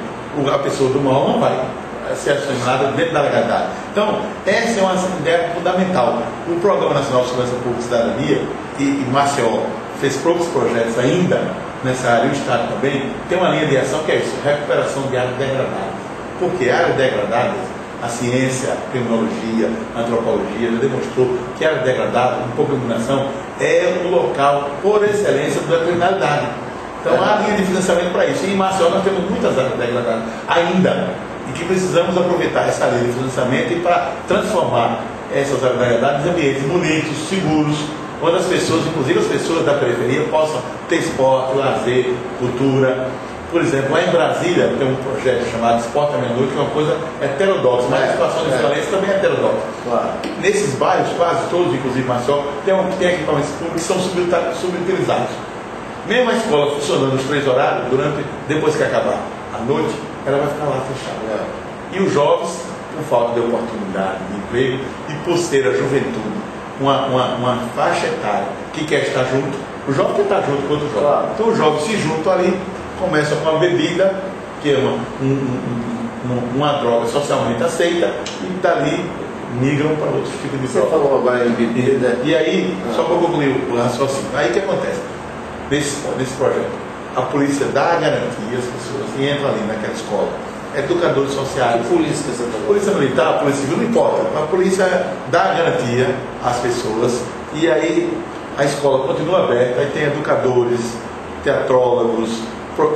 A pessoa do mal não vai ser acionada dentro da legalidade. Então, essa é uma ideia fundamental. O Programa Nacional de Segurança Pública e Cidadania, e Maceió fez poucos projetos ainda nessa área, e o Estado também, tem uma linha de ação que é isso, recuperação de áreas degradadas. Porque áreas degradadas A ciência, a criminologia, a antropologia já demonstrou que a área degradada, com pouca iluminação, é o local por excelência da criminalidade. Então há linha de financiamento para isso. E em Maceió nós temos muitas áreas degradadas ainda, e que precisamos aproveitar essa linha de financiamento e para transformar essas áreas degradadas em ambientes bonitos, seguros, onde as pessoas, inclusive as pessoas da periferia, possam ter esporte, lazer, cultura. Por exemplo, lá em Brasília tem um projeto chamado Esporte à Meia-Noite, que é uma coisa heterodoxa, mas a situação de violência também é heterodoxa. Claro. Nesses bairros, quase todos, inclusive Maceió, tem equipamentos públicos que são subutilizados. Mesmo a escola funcionando os 3 horários, depois que acabar a noite, ela vai ficar lá fechada. E os jovens, por falta de oportunidade, de emprego, e por ser a juventude uma faixa etária que quer estar junto, o jovem quer estar junto com outro jovem. Claro. Então os jovens se juntam ali, começam com a bebida, que é uma droga socialmente aceita, e dali migram para outros tipos de droga. Você falou agora em bebida. E aí, só para concluir o raciocínio, aí o que acontece? Nesse projeto, a polícia dá garantia às pessoas e entra ali naquela escola. Educadores sociais. Que polícia que você está falando? Polícia militar, polícia civil, não importa. A polícia dá garantia às pessoas e aí a escola continua aberta, aí tem educadores, teatrólogos,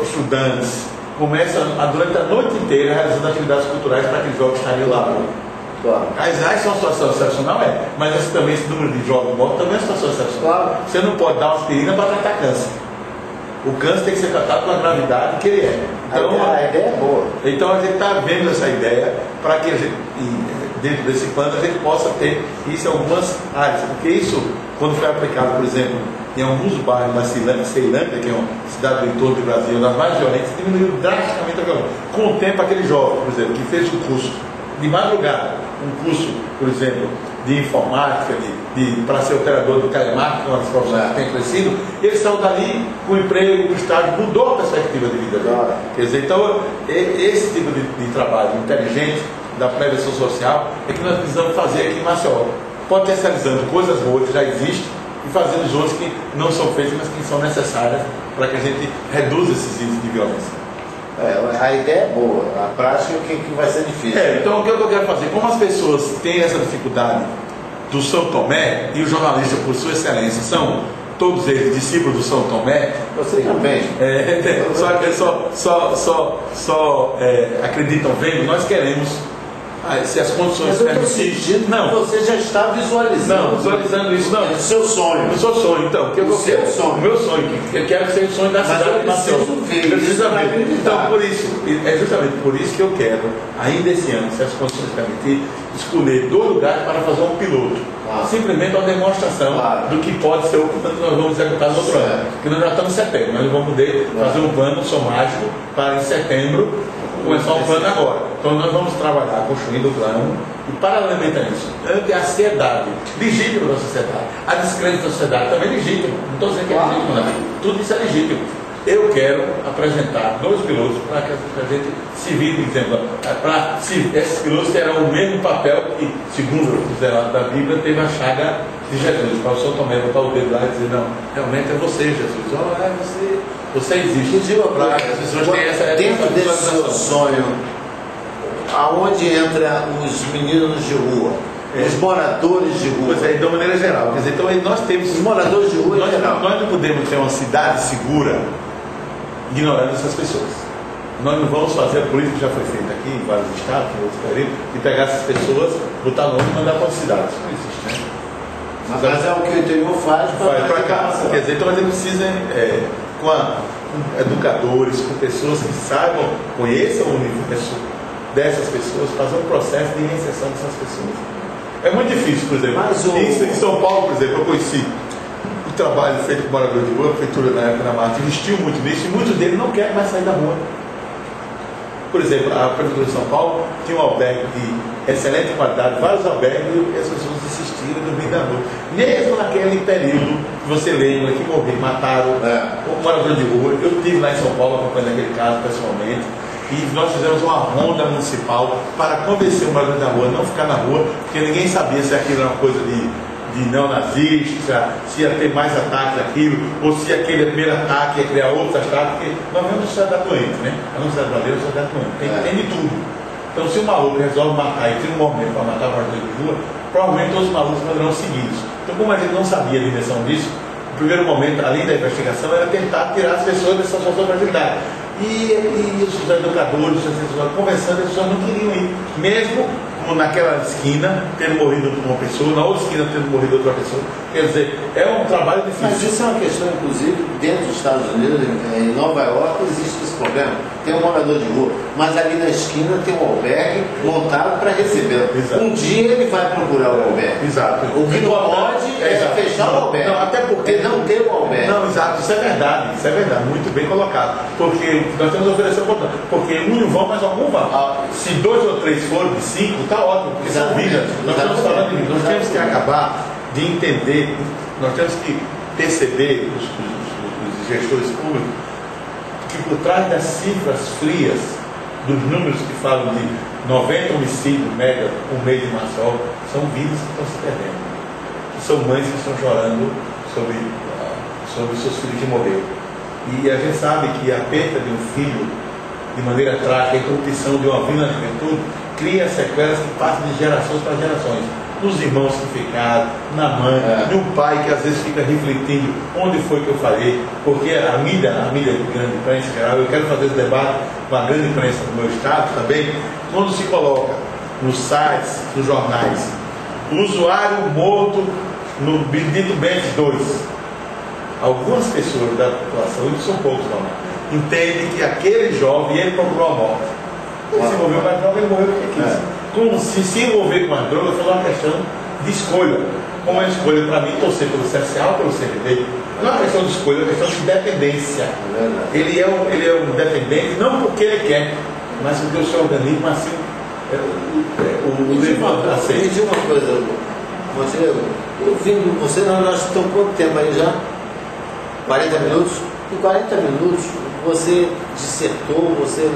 estudantes, começam durante a noite inteira realizando atividades culturais para que os jovens estariam lá. Claro. As RAIs são uma situação excepcional, mas esse número de jovens mortos também é uma situação excepcional. Claro. Você não pode dar uma aspirina para tratar câncer. O câncer tem que ser tratado com a gravidade que ele é. Então, a ideia é boa. Então a gente está vendo essa ideia para que a gente, dentro desse plano, a gente possa ter isso em algumas áreas. Porque isso, quando foi aplicado, por exemplo, em alguns bairros da Ceilândia, que é uma cidade do entorno do Brasil, das mais violentas, diminuiu drasticamente a violência. Com o tempo, aquele jovem, por exemplo, que fez um curso de madrugada, um curso, por exemplo, de informática, para ser operador de telemarketing, uma das profissões que tem crescido, ele saiu dali com emprego, com estágio, mudou a perspectiva de vida dele. Claro. Quer dizer, então, esse tipo de trabalho inteligente, da prevenção social, é que nós precisamos fazer aqui em Maceió, potencializando coisas boas que já existem e fazendo os outros que não são feitos, mas que são necessárias para que a gente reduza esses índices de violência. A ideia é boa, a prática que vai ser difícil. Então o que eu quero fazer? Como as pessoas têm essa dificuldade do São Tomé, e os jornalistas, por sua excelência, são todos eles discípulos do São Tomé. Você também. Só acreditam vendo, nós queremos. Se as condições permitirem, você já está visualizando. Não, visualizando isso não. É o seu sonho. O seu sonho, então. O meu sonho, que eu quero ser o sonho da cidade de Maceió. Então, por isso, é justamente por isso que eu quero, ainda esse ano, se as condições permitirem, escolher 2 lugares para fazer um piloto. Simplesmente uma demonstração do que pode ser o que nós vamos executar no outro ano. Porque nós já estamos em setembro, nós vamos poder fazer um plano somático para em setembro começar um plano agora. Então nós vamos trabalhar construindo o plano e paralelamente a isso, ante a ansiedade legítima da sociedade, a descrença da sociedade também é legítima. Não estou dizendo que é legítimo, não. Tudo isso é legítimo. Eu quero apresentar 2 pilotos para que a gente se vire, por exemplo, esses pilotos terão o mesmo papel que, segundo os relatos da Bíblia, teve a chaga de Jesus. Para o São Tomé botar o dedo lá e dizer, não, realmente é você, Jesus. Você existe. Para as pessoas têm essa dentro desse seu sonho, aonde entra os meninos de rua? Os moradores de rua. Pois é, de uma maneira geral. Quer dizer, então nós temos. Os moradores de rua em geral. Nós não podemos ter uma cidade segura ignorando essas pessoas. Nós não vamos fazer a política que já foi feita aqui em vários estados, em outros países, de pegar essas pessoas, botar nome e mandar para as cidades. Isso não existe, né? Mas é o que o interior faz para cá. Quer dizer, então a gente precisa, com educadores, com pessoas que saibam, conheçam o universo dessas pessoas, fazer um processo de reinserção dessas pessoas. É muito difícil, por exemplo. Em São Paulo, por exemplo, eu conheci o trabalho feito com moradores de rua, a prefeitura na época da Marte investiu muito nisso e muitos deles não querem mais sair da rua. Por exemplo, a prefeitura de São Paulo tinha um albergue de excelente qualidade, vários albergues, e as pessoas insistiram em dormir da rua. Mesmo naquele período que você lembra que morreram, mataram o morador de rua. Eu estive lá em São Paulo acompanhando aquele caso pessoalmente. E nós fizemos uma ronda municipal para convencer o morador da rua a não ficar na rua, porque ninguém sabia se aquilo era uma coisa de neonazista, se ia ter mais ataques daquilo, ou se aquele primeiro ataque ia criar outros ataques, porque nós vemos sociedade doente, né? A nossa sociedade brasileira é uma sociedade doente, tem de tudo. Então, se um maluco resolve matar e tem um movimento para matar o morador de rua, provavelmente todos os malucos poderão seguidos. Então, como a gente não sabia a dimensão disso, o primeiro momento, além da investigação, era tentar tirar as pessoas dessa situação de fragilidade. E os educadores, os assessores, conversando, as pessoas não queriam ir. Mesmo como naquela esquina, tendo morrido uma pessoa, na outra esquina, tendo morrido outra pessoa. Quer dizer, é um trabalho difícil. Mas isso é uma questão, inclusive, dentro dos Estados Unidos, em Nova York, existe esse problema. Tem um morador de rua, mas ali na esquina tem um albergue montado para recebê-lo. Um dia ele vai procurar o albergue. Exato. O que não pode é fechar o albergue. Não, até porque não tem o albergue. Não, exato, isso é verdade, muito bem colocado. Porque nós temos oferecido porque um vão, mas algum vão. Se 2 ou 3 forem de 5, está ótimo, porque são vidas. Nós estamos falando de vidas. Nós temos que acabar de entender, nós temos que perceber, os gestores públicos, que por trás das cifras frias, dos números que falam de 90 homicídios média por mês de Maceió, são vidas que estão se perdendo. São mães que estão chorando sobre seus filhos que morreram. E a gente sabe que a perda de um filho de maneira trágica, a interrupção de uma vida na juventude, cria sequelas que passam de gerações para gerações. Nos irmãos que ficaram, na mãe, no pai que às vezes fica refletindo onde foi que eu falei, porque a mídia de grande imprensa em geral, eu quero fazer esse debate com a grande imprensa do meu estado também, quando se coloca nos sites, nos jornais, o usuário morto no bendito Benz 2, algumas pessoas da população, e são poucos não, entendem que aquele jovem, ele procurou a morte. Ele se envolveu com a droga, ele morreu porque quis. Como se envolver com a droga foi uma questão de escolha. Como é uma escolha para mim, torcer pelo CSA ou pelo CVV, não é uma questão de escolha, é uma questão de dependência. Ele é um dependente, não porque ele quer, mas porque o seu organismo assim Me diz uma coisa, nós estamos quanto tempo aí já? 40 minutos? Em 40 minutos você dissertou, você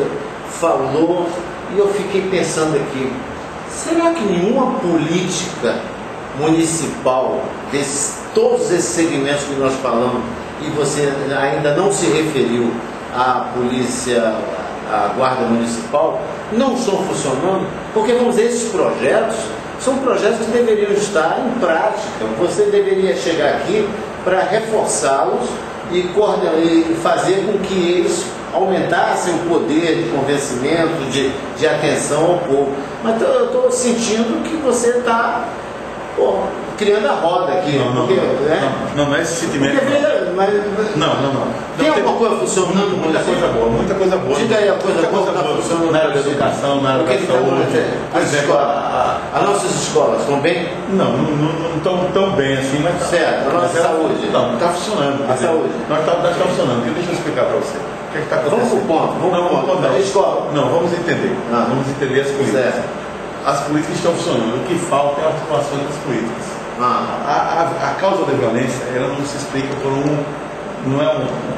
falou, e eu fiquei pensando aqui, será que nenhuma política municipal, todos esses segmentos que nós falamos, e você ainda não se referiu à polícia, à guarda municipal, não estão funcionando? Porque, vamos dizer, esses projetos são projetos que deveriam estar em prática. Você deveria chegar aqui para reforçá-los e fazer com que eles aumentassem o poder de convencimento, de atenção ao povo. Mas eu estou sentindo que você está criando a roda aqui. Não é esse sentimento. Não. Tem alguma coisa funcionando? Muita coisa boa. Diga aí a coisa boa que está funcionando na área da educação, na área da saúde. Por exemplo, as nossas escolas estão bem? Não estão tão bem assim, mas certo, a nossa saúde. Não, está funcionando. A saúde. Nós está funcionando. Deixa eu explicar para você. O que está acontecendo? Vamos para o ponto. Não, escola. Não, vamos entender. Vamos entender as políticas. Certo. As políticas estão funcionando. O que falta é a articulação das políticas. A causa da violência, ela não se explica por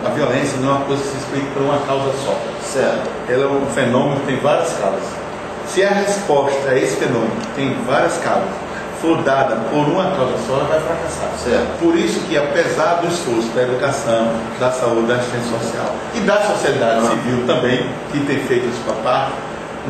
a violência não é uma coisa que se explica por uma causa só. Certo. Ela é um fenômeno que tem várias causas. Se a resposta a esse fenômeno, que tem várias causas, for dada por uma causa só, ela vai fracassar. Certo. Por isso que, apesar do esforço da educação, da saúde, da assistência social e da sociedade civil também, que tem feito isso para parte,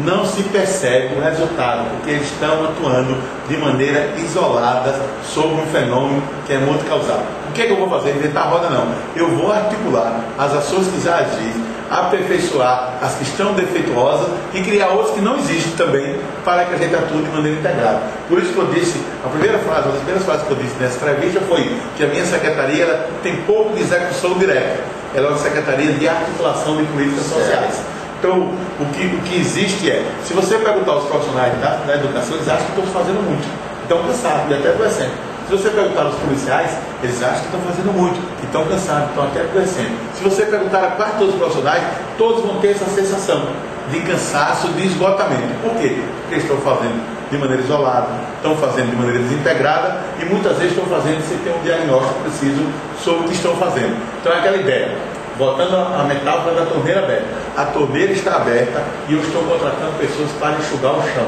não se percebe o resultado, porque eles estão atuando de maneira isolada sobre um fenômeno que é muito causal. O que é que eu vou fazer? Inventar a roda não. Eu vou articular as ações que já existem, aperfeiçoar as que estão defeituosas e criar outras que não existem também, para que a gente atue de maneira integrada. Por isso que eu disse, uma das primeiras frases que eu disse nessa entrevista foi que a minha secretaria ela tem pouco de execução direta. Ela é uma secretaria de articulação de políticas sociais. Então, o que existe é, se você perguntar aos profissionais da educação, eles acham que estão fazendo muito, estão cansados e até adoecendo. Se você perguntar aos policiais, eles acham que estão fazendo muito, que estão cansados, estão até adoecendo. Se você perguntar a quase todos os profissionais, todos vão ter essa sensação de cansaço, de esgotamento. Por quê? Porque eles estão fazendo de maneira isolada, estão fazendo de maneira desintegrada e muitas vezes estão fazendo sem ter um diagnóstico preciso sobre o que estão fazendo. Então é aquela ideia. Voltando à metáfora da torneira aberta. A torneira está aberta e eu estou contratando pessoas para enxugar o chão.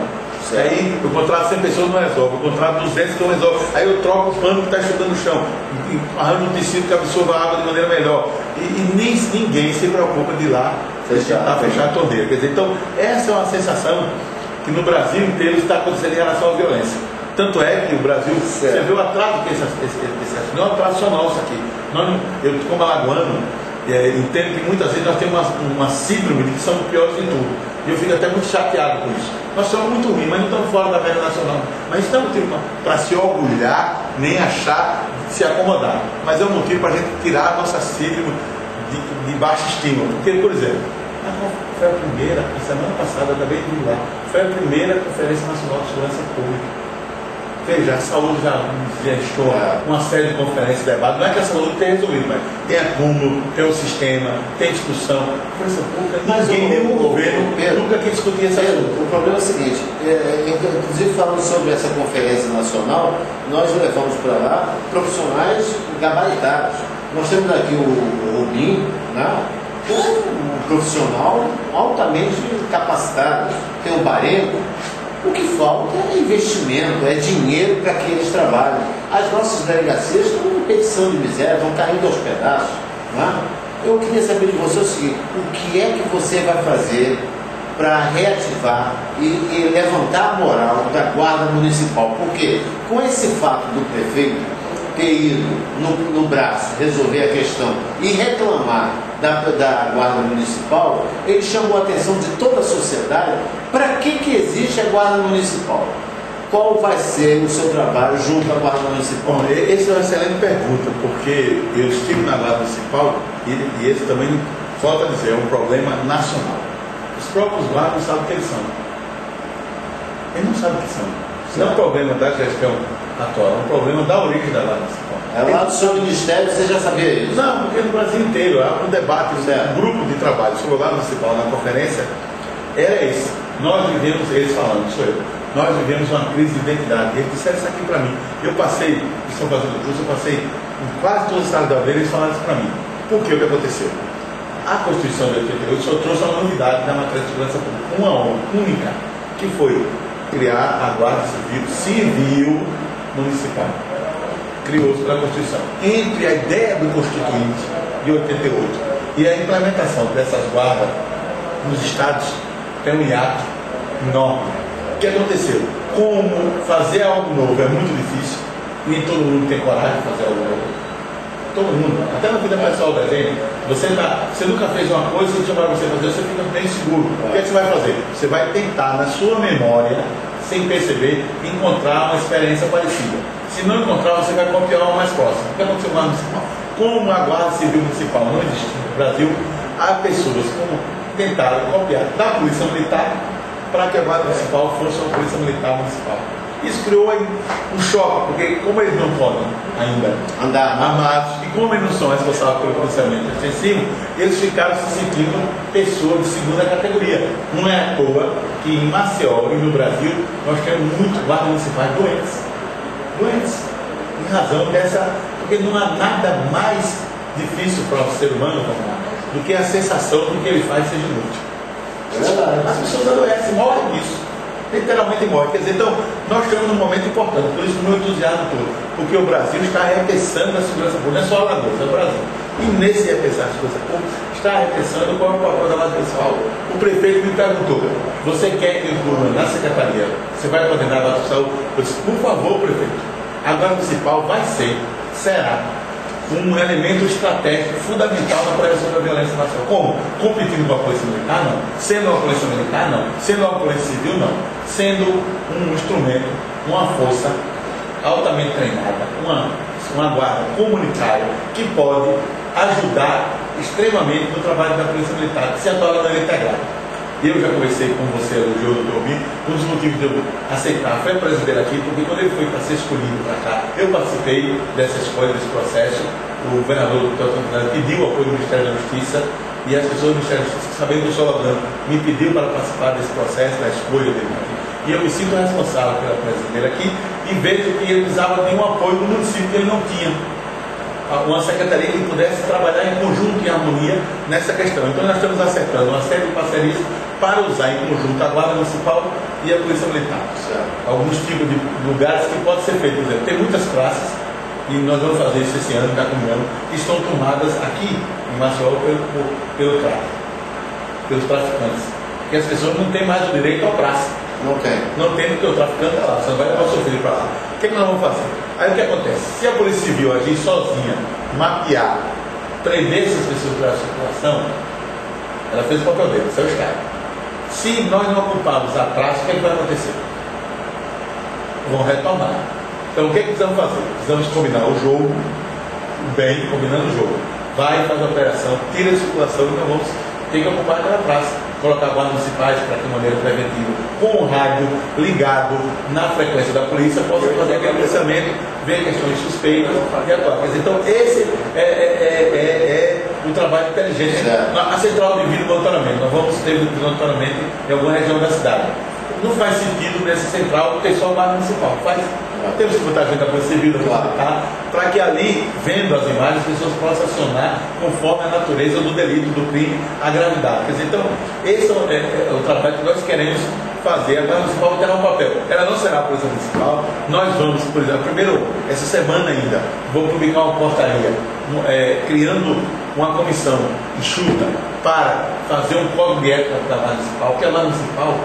Aí eu contrato 100 pessoas, não resolve. Eu contrato 200 que não resolve. Aí eu troco o pano que está enxugando o chão. Arranjo um tecido que absorva a água de maneira melhor. E ninguém se preocupa de ir lá tentar fechar a torneira. Quer dizer, então, essa é uma sensação que no Brasil inteiro está acontecendo em relação à violência. Tanto é que o Brasil, você vê o atraso que esse não é um atraso só nosso aqui. Eu, como alagoano, entendo que muitas vezes nós temos uma síndrome de que somos piores em tudo. E eu fico até muito chateado com isso. Nós somos muito ruins, mas não estamos fora da média nacional. Mas não é motivo para se orgulhar, nem achar de se acomodar. Mas é um motivo para a gente tirar a nossa síndrome de baixa estima. Porque, por exemplo, foi a primeira, a semana passada, acabei de ir lá, foi a primeira Conferência Nacional de Segurança Pública. Veja, a saúde já gestou uma série de conferências, debates. Não é que a saúde tenha resolvido, mas tem acúmulo, tem um sistema, tem discussão. Conferência pública, ninguém, nenhum governo, nunca quis discutir essa coisa. O problema é o seguinte, inclusive falando sobre essa conferência nacional, nós levamos para lá profissionais gabaritados. Nós temos aqui o Rubim, né? Um profissional altamente capacitado, tem o Barenco. O que falta é investimento, é dinheiro para que eles trabalhem. As nossas delegacias estão em petição de miséria, estão caindo aos pedaços. Né? Eu queria saber de você o seguinte, o que é que você vai fazer para reativar e levantar a moral da Guarda Municipal? Porque com esse fato do prefeito ter ido no braço resolver a questão e reclamar da Guarda Municipal, ele chamou a atenção de toda a sociedade. Para que existe a Guarda Municipal? Qual vai ser o seu trabalho junto à Guarda Municipal? Bom, essa é uma excelente pergunta, porque eu estive na Guarda Municipal e esse também, falta dizer, é um problema nacional. Os próprios guardas não sabem o que eles são. Eles não sabem o que são. Isso não é um problema da gestão atual, é um problema da origem da Guarda Municipal. Lá do seu ministério você já sabia isso? Não, porque no Brasil inteiro há um debate, um grupo de trabalho sobre a Guarda Municipal na conferência, era esse. Nós vivemos, eles falando, sou eu, nós vivemos uma crise de identidade. Eles disseram isso aqui para mim. Eu passei, estão fazendo curso, eu passei em quase todos os estados da Aldeia, eles falaram isso para mim. Por que o que aconteceu? A Constituição de 88 só trouxe uma novidade na matéria de segurança pública, uma única, que foi criar a Guarda Civil Municipal. Criou-se pela Constituição. Entre a ideia do Constituinte de 88 e a implementação dessas guardas nos estados, tem um hiato enorme. O que aconteceu? Como fazer algo novo é muito difícil, nem todo mundo tem coragem de fazer algo novo. Todo mundo, até na vida pessoal da gente, você nunca fez uma coisa e chama você fazer, você fica bem seguro. O que é que você vai fazer? Você vai tentar, na sua memória, sem perceber, encontrar uma experiência parecida. Se não encontrar, você vai copiar uma mais próxima. O que aconteceu na municipal? Como a Guarda Civil Municipal não existe no Brasil, há pessoas que tentaram copiar da Polícia Militar para que a Guarda Municipal fosse uma Polícia Militar Municipal. Isso criou aí um choque, porque como eles não podem ainda andar armados e como eles não são responsáveis pelo policiamento defensivo, eles ficaram se sentindo pessoas de segunda categoria. Não é à toa que em Maceió e no Brasil nós temos muitos guardas municipais doentes, em razão dessa, porque não há nada mais difícil para o ser humano do que a sensação de que ele faz seja inútil. As pessoas adoecem, morrem disso. Literalmente morrem. Quer dizer, então, nós estamos num momento importante, por isso o meu entusiasmo todo. Porque o Brasil está repensando a segurança pública, não é só Alagoas, é o Brasil. E nesse repensar a segurança pública, está repensando qual é o papel da Guarda Municipal. O prefeito me perguntou, você quer que eu inclua na secretaria? Você vai coordenar a Guarda Municipal? Eu disse, por favor, prefeito, a Guarda Municipal será um elemento estratégico fundamental na prevenção da violência nacional. Como? Competindo com a Polícia Militar? Não. Sendo uma Polícia Militar? Não. Sendo uma Polícia Civil? Não. Sendo um instrumento, uma força altamente treinada, uma guarda comunitária que pode ajudar extremamente no trabalho da Polícia Militar, que se atua de maneira integrada. Eu já conversei com você, o Dr. Rubim, um dos motivos de eu aceitar foi a presidente aqui, porque quando ele foi para ser escolhido para cá, eu participei dessa escolha, desse processo. O governador Dr. Antônio pediu o apoio do Ministério da Justiça e as pessoas do Ministério da Justiça, sabendo que eu sou alagoano, me pediu para participar desse processo, da escolha dele aqui. E eu me sinto responsável pela presidente aqui e vejo que ele precisava de um apoio do município que ele não tinha. Uma secretaria que pudesse trabalhar em conjunto, em harmonia nessa questão. Então nós estamos acertando uma série de parcerias para usar em conjunto a Guarda Municipal e a Polícia Militar. Alguns tipos de lugares que pode ser feito. Por exemplo, tem muitas classes, e nós vamos fazer isso esse ano, que estão tomadas aqui em Maceió pelo tráfico, pelos traficantes. Porque as pessoas não têm mais o direito à praça. Não tem. Não tem porque o traficante está lá, você não vai levar o seu filho para lá. O que nós vamos fazer? Aí o que acontece? Se a Polícia Civil agir sozinha, mapear, prender essas pessoas para a circulação, ela fez o papel dele, isso é o Estado. Se nós não ocuparmos a praça, o que vai acontecer? Vão retomar. Então o que precisamos fazer? Precisamos combinar o jogo, bem, combinando o jogo. Vai, faz a operação, tira a circulação e nós vamos ter que ocupar aquela praça. Colocar guardas municipais para que de maneira preventiva, com o rádio ligado na frequência da polícia, possa fazer aquele pensamento, ver questões suspeitas e atuar. Então esse é o trabalho inteligente. A central de vídeo monitoramento, nós vamos ter monitoramento em alguma região da cidade. Não faz sentido nessa central ter só o guarda municipal. Temos que botar a gente da Polícia Civil, para que ali, vendo as imagens, as pessoas possam acionar conforme a natureza do delito, do crime, a gravidade. Quer dizer, então, esse é o trabalho que nós queremos fazer. A Guarda Municipal terá um papel. Ela não será a Polícia Municipal. Nós vamos, por exemplo, primeiro, essa semana ainda, vou publicar uma portaria criando uma comissão enxuta para fazer um código de ética da Guarda Municipal, que a Guarda Municipal,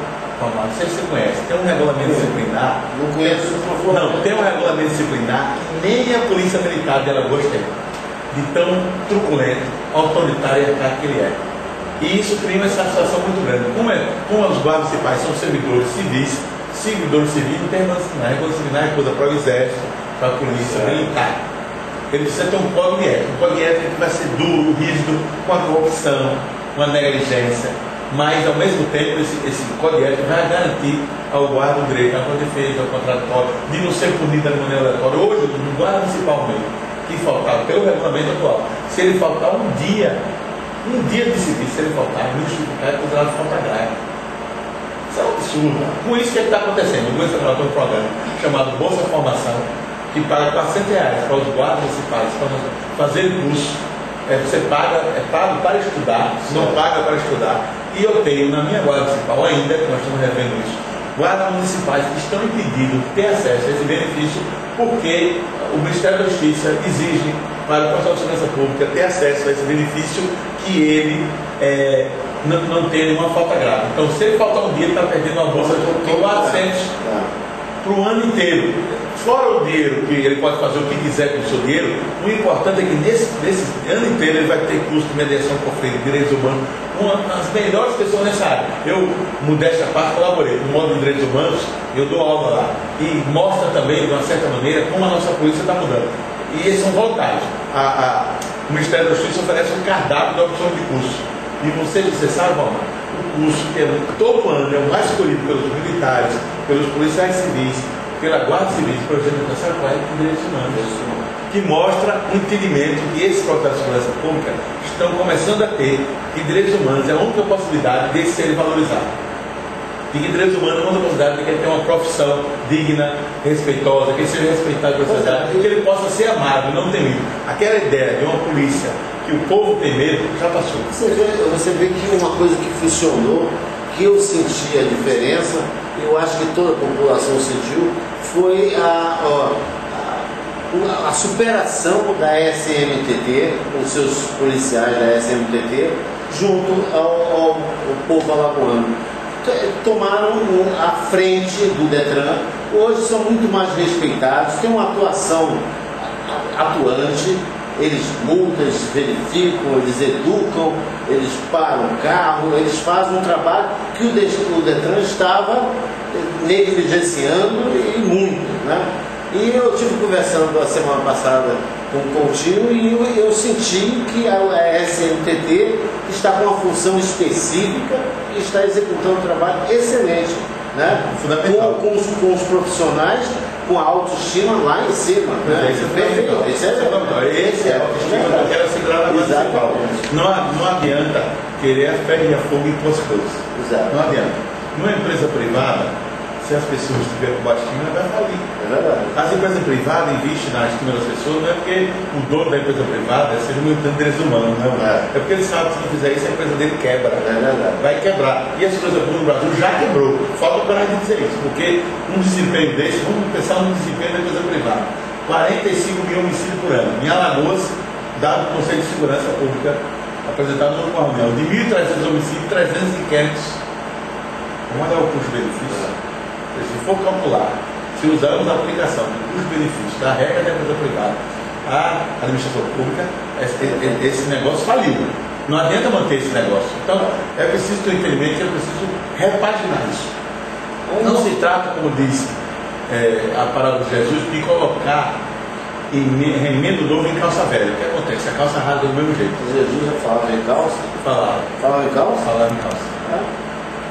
não sei se você conhece, tem um regulamento disciplinar. Não conheço. Não, tem um regulamento disciplinar que nem a Polícia Militar de Alagoas tem, de tão truculento, autoritário e arcaico que ele é. E isso cria uma satisfação muito grande. Como os guardas municipais são servidores civis não tem regulamento disciplinar. Regulamento disciplinar é coisa para o Exército, para a Polícia Militar. Ele precisa ter um código de ética. Um código de ética que vai ser duro, rígido, com a corrupção, com a negligência. Mas, ao mesmo tempo, esse código ético vai garantir ao guarda o direito à defesa, ao contraditório, de não ser punido de maneira aleatória. Hoje, no guarda municipal mesmo, que faltava pelo regulamento atual, se ele faltar um dia de serviço, se ele faltar, não justificar, é considerado falta grave. Isso é um absurdo. Com isso, o que está acontecendo? O governo federal tem um programa chamado Bolsa Formação, que paga R$400 para os guardas municipais para fazer curso. Você paga, é pago para estudar, não paga para estudar. E eu tenho na minha guarda municipal ainda, que nós estamos revendo isso, guardas municipais que estão impedidos de ter acesso a esse benefício porque o Ministério da Justiça exige para o Conselho de Segurança Pública ter acesso a esse benefício que ele não tem nenhuma falta grave. Então, se ele faltar um dia, ele está perdendo uma bolsa de 400 para o ano inteiro. Fora o dinheiro, que ele pode fazer o que quiser com o seu dinheiro, o importante é que nesse ano inteiro ele vai ter curso de mediação por conflito, direitos humanos, uma das melhores pessoas nessa área. Eu, modéstia à parte, colaborei no módulo de direitos humanos, eu dou aula lá, e mostra também, de uma certa maneira, como a nossa polícia está mudando. E eles são voluntários. O Ministério da Justiça oferece um cardápio de opção de curso. E você sabe, Valmar, o curso que todo ano é o mais escolhido pelos militares, pelos policiais civis, pela Guarda Civil, por exemplo, sabe qual é? Direitos humanos, que mostra um entendimento que esses processos de segurança pública estão começando a ter, que direitos humanos é a única possibilidade de serem valorizados. E que direitos humanos é a única possibilidade de que ele tenha uma profissão digna, respeitosa, que ele seja respeitado pela sociedade, que ele possa ser amado, não temido. Aquela ideia de uma polícia que o povo tem medo, já passou. Você vê que uma coisa que funcionou, que eu senti a diferença, eu acho que toda a população sentiu, foi a superação da SMTT, os seus policiais da SMTT, junto ao povo alagoano. Tomaram a frente do Detran, hoje são muito mais respeitados, têm uma atuação atuante, eles multam, eles verificam, eles educam, eles param o carro, eles fazem um trabalho que o Detran estava negligenciando e muito, né? E eu estive conversando a semana passada com o Coutinho e eu senti que a SMTT está com uma função específica e está executando um trabalho excelente, né? Fundamental. Com os profissionais, com a autoestima lá em cima, né? Esse é a autoestima que eu quero segurar na municipal. Não adianta querer a ferro e a fogo em duas coisas. Não adianta. Numa empresa privada, se as pessoas estiverem com baixa estima, vai falir. É verdade. As empresas privadas investem na estima das pessoas, não é porque o dono da empresa privada é ser militante de direitos humanos, não. É porque ele sabe que se não fizer isso, a empresa dele quebra. É verdade. Vai quebrar. E a segurança pública no Brasil já quebrou. Falta parar de dizer isso, porque um desempenho desse, vamos pensar no desempenho da empresa privada. 45 mil homicídios por ano. Em Alagoas, dado o Conselho de Segurança Pública, apresentado no reunião, de 1.300 homicídios, 300 inquéritos. Vamos olhar o custo-benefício. Se for calcular, se usarmos a aplicação do custo-benefício da regra da empresa privada à administração pública, esse negócio faliu. Não adianta manter esse negócio. Então, é preciso ter entendimento, é preciso repaginar isso. Não se trata, como diz a palavra de Jesus, de colocar remendo novo em calça velha. O que acontece? A calça rasga do mesmo jeito. Jesus já falava em calça? Falava em calça? Falava em calça.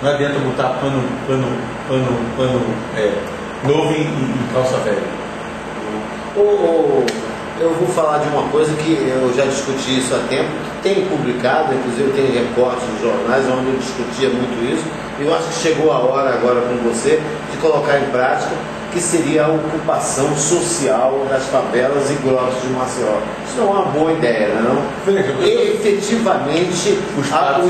Não adianta botar pano novo em calça velha. Eu vou falar de uma coisa que eu já discuti isso há tempo, tem publicado, inclusive tem reportes nos jornais onde eu discutia muito isso, e eu acho que chegou a hora agora com você de colocar em prática, que seria a ocupação social das favelas e grotas de Maceió. Isso não é uma boa ideia, não? Efetivamente, o Estado,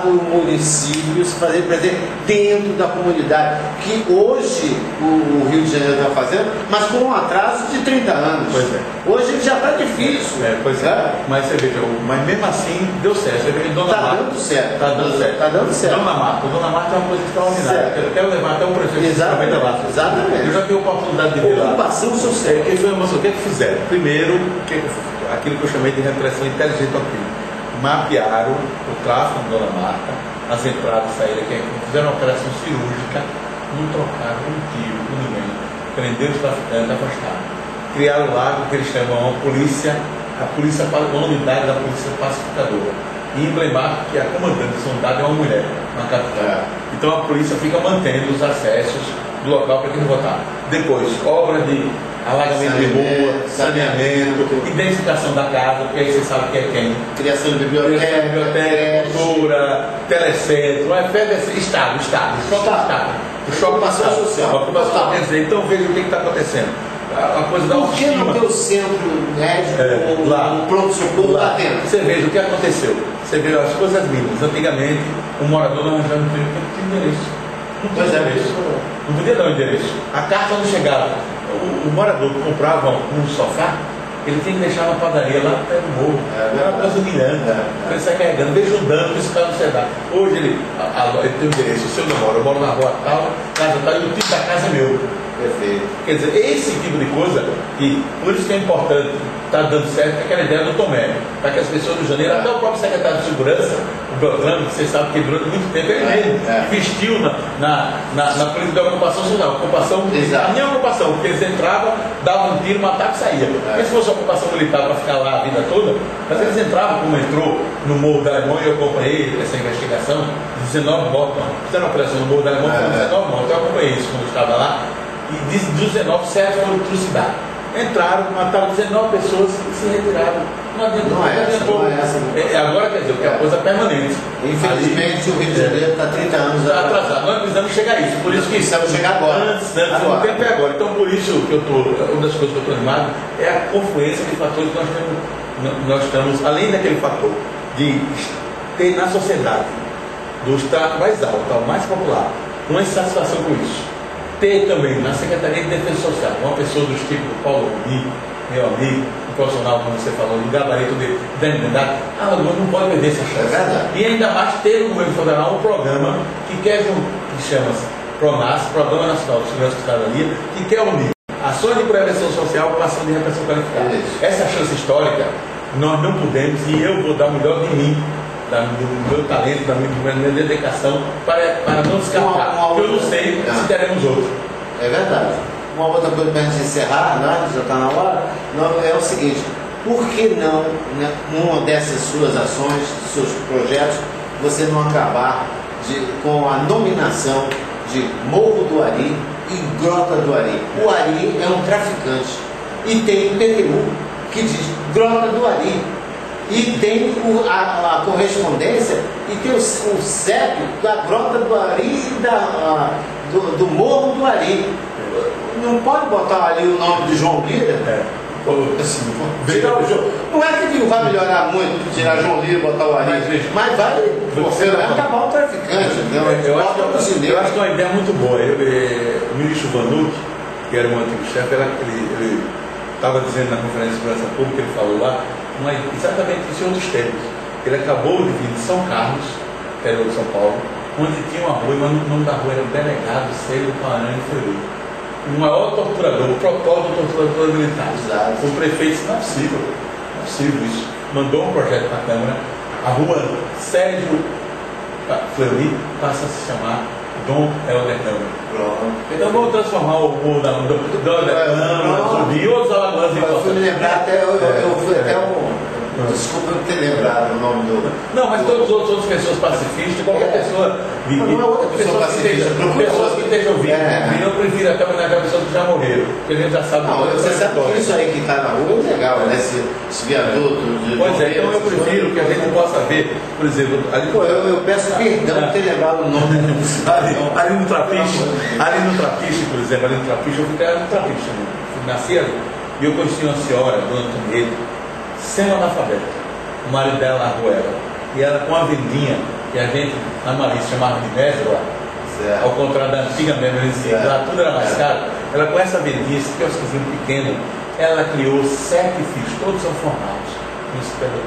o município se fazer presente dentro da comunidade, que hoje o Rio de Janeiro está fazendo, mas com um atraso de 30 anos. Pois é. Hoje já está difícil. Pois é. Mas você veja, mas mesmo assim deu certo. Você veja, Está dando certo. Está dando certo. Está dando certo. Dona Marta é uma coisa extraordinária. Eu quero levar até um projeto de lá. Exatamente. Eu já tive a oportunidade de ver lá. Ocupação social. O que fizeram? Primeiro, aquilo que eu chamei de repressão inteligente ao crime. Mapearam o tráfego de Dona Marta, as entradas e saídas, fizeram uma operação cirúrgica, não trocaram um tiro com ninguém, prenderam os traficantes, afastaram. Criaram lá o que eles chamam uma unidade da polícia pacificadora. E emblemático que a comandante dessa unidade é uma mulher, uma capitã. Então a polícia fica mantendo os acessos do local para quem votar. Depois, obras de alagamento de rua, saneamento, identificação da casa, porque aí você sabe quem é quem. Criação de biblioteca, cultura, telecentro, Estado. Ocupação social. Ocupação, quer dizer, então veja o que está acontecendo. A coisa da Por que não ter o centro médico ou lá, o pronto-socorro lá dentro? Você veja o que aconteceu. Você vê as coisas mínimas. Antigamente, o morador não arranjava endereço. Não podia dar o endereço. A carta não chegava. O morador que comprava um sofá, ele tinha que deixar na padaria lá perto do morro. Era uma coisa humilhante. Ele sai carregando, veja o dano que esse cara não se dá. Hoje ele tem o endereço, o seu não mora, eu moro na rua tal, casa tal, e o tipo da casa é meu. Perfeito. Quer dizer, esse tipo de coisa, e por isso que é importante, está dando certo, aquela ideia do Tomé, para que as pessoas do Rio de Janeiro, até o próprio secretário de Segurança, o Beltrano, que vocês sabem que durante muito tempo ele mesmo investiu na política da ocupação social. A minha ocupação, porque eles entravam, davam um tiro, matavam e saíam. Porque se fosse ocupação militar para ficar lá a vida toda, mas eles entravam, como entrou no Morro da Alemanha, eu acompanhei essa investigação, 19 mortos, fizeram uma operação no Morro da Alemanha, foram 19 mortos, eu acompanhei isso quando eu estava lá. E de 19, 7 foram trucidados. Entraram, mataram 19 pessoas e se retiraram. Não adianta. Agora quer dizer, que é uma coisa permanente. Infelizmente o Rio de Janeiro está 30 anos atrasado. Nós precisamos chegar a isso. Por isso que precisamos chegar agora. Antes o tempo é agora. Então por isso que uma das coisas que eu estou animado é a confluência de fatores que nós estamos, além daquele fator de ter na sociedade, do estrato mais alto, ao mais popular, uma insatisfação com isso. Ter também na Secretaria de Defesa Social uma pessoa dos tipos do Paulo Rubim, meu amigo, um profissional, como você falou, do gabarito da unidade, não pode perder essa chance. E ainda mais ter no governo federal um programa que chama-se PRONAS, Programa Nacional de Segurança e Cidadania, que quer unir ações de prevenção social com ação de repressão qualificada. Essa chance histórica nós não podemos, e eu vou dar o melhor de mim, do meu talento, da minha dedicação, para não descartar, porque eu não sei se teremos outro. É verdade. Uma outra coisa para a gente encerrar, né? Já está na hora, é o seguinte: por que não, né, numa dessas suas ações, seus projetos, você não acabar com a nominação de Morro do Ari e Grota do Ari? O Ari é um traficante e tem o PTU que diz Grota do Ari. E tem a correspondência e tem o CEP da Grota do Ari e do Morro do Ari. Não pode botar ali o nome de João Lira? Não é que vai melhorar muito tirar João Lira e botar o Ari, mas vai acabar o traficante. Eu acho que é uma ideia muito boa. O ministro Vanucci, que era o antigo chefe, ele estava dizendo na Conferência de Segurança Pública, ele falou lá, exatamente isso em outros termos. Ele acabou de vir de São Carlos, interior de São Paulo, onde tinha uma rua, mas o nome da rua era Delegado Célio Paranhos Fleury. O maior torturador, o protótipo torturador militar. Exato. O prefeito disse, não é possível isso. Mandou um projeto para a Câmara, a rua Sérgio Fleury passa a se chamar Dom Helder Câmara. Então vamos transformar o Dom Helder Câmara, Zumbi e outros alagoanos em Eu fui me lembrar até, eu fui até desculpa eu ter lembrado o nome do... Não, mas todas as outras pessoas pacifistas, qualquer pessoa... Não é outra pessoa pacifista. Pessoas que estejam vivas. Eu prefiro até homenagear pessoas que já morreram, porque a gente já sabe... Não, você sabe que isso aí que está na rua é legal, né? Esse viaduto... Pois é, então eu prefiro que a gente possa ver, por exemplo... Ali, eu peço perdão por ter lembrado o nome da cidade. Ali no Trapiche, por exemplo, ali no Trapiche, eu fiquei no Trapiche, nasci ali, e eu conheci uma senhora, dona Antonieta, semi-analfabeta, o marido dela largou ela, e ela com uma vendinha que a gente na Malícia chamava de Vesla, ao contrário da antiga mesmo, lá tudo era mais caro. Ela com essa vendinha, esse quiosquezinho pequeno, ela criou 7 filhos, todos são formados,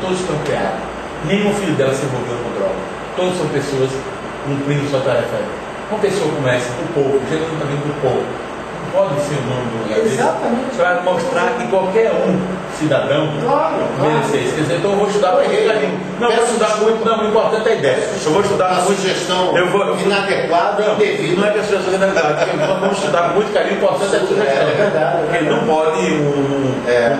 todos estão criados, nenhum filho dela se envolveu com droga, todos são pessoas cumprindo sua tarefa. Uma pessoa como essa, do povo, Jesus está vindo do povo, pode ser o nome do lugar dele. Exatamente. Para mostrar que qualquer cidadão merecesse. Quer dizer, então eu vou estudar com muito carinho. Não, vou estudar muito, não, o importante é a ideia. Eu vou estudar a muito. sugestão Inadequada e indevida. Não é que a sugestão é inadequada, vamos estudar com muito carinho, o importante é a sugestão. É verdade. Porque não pode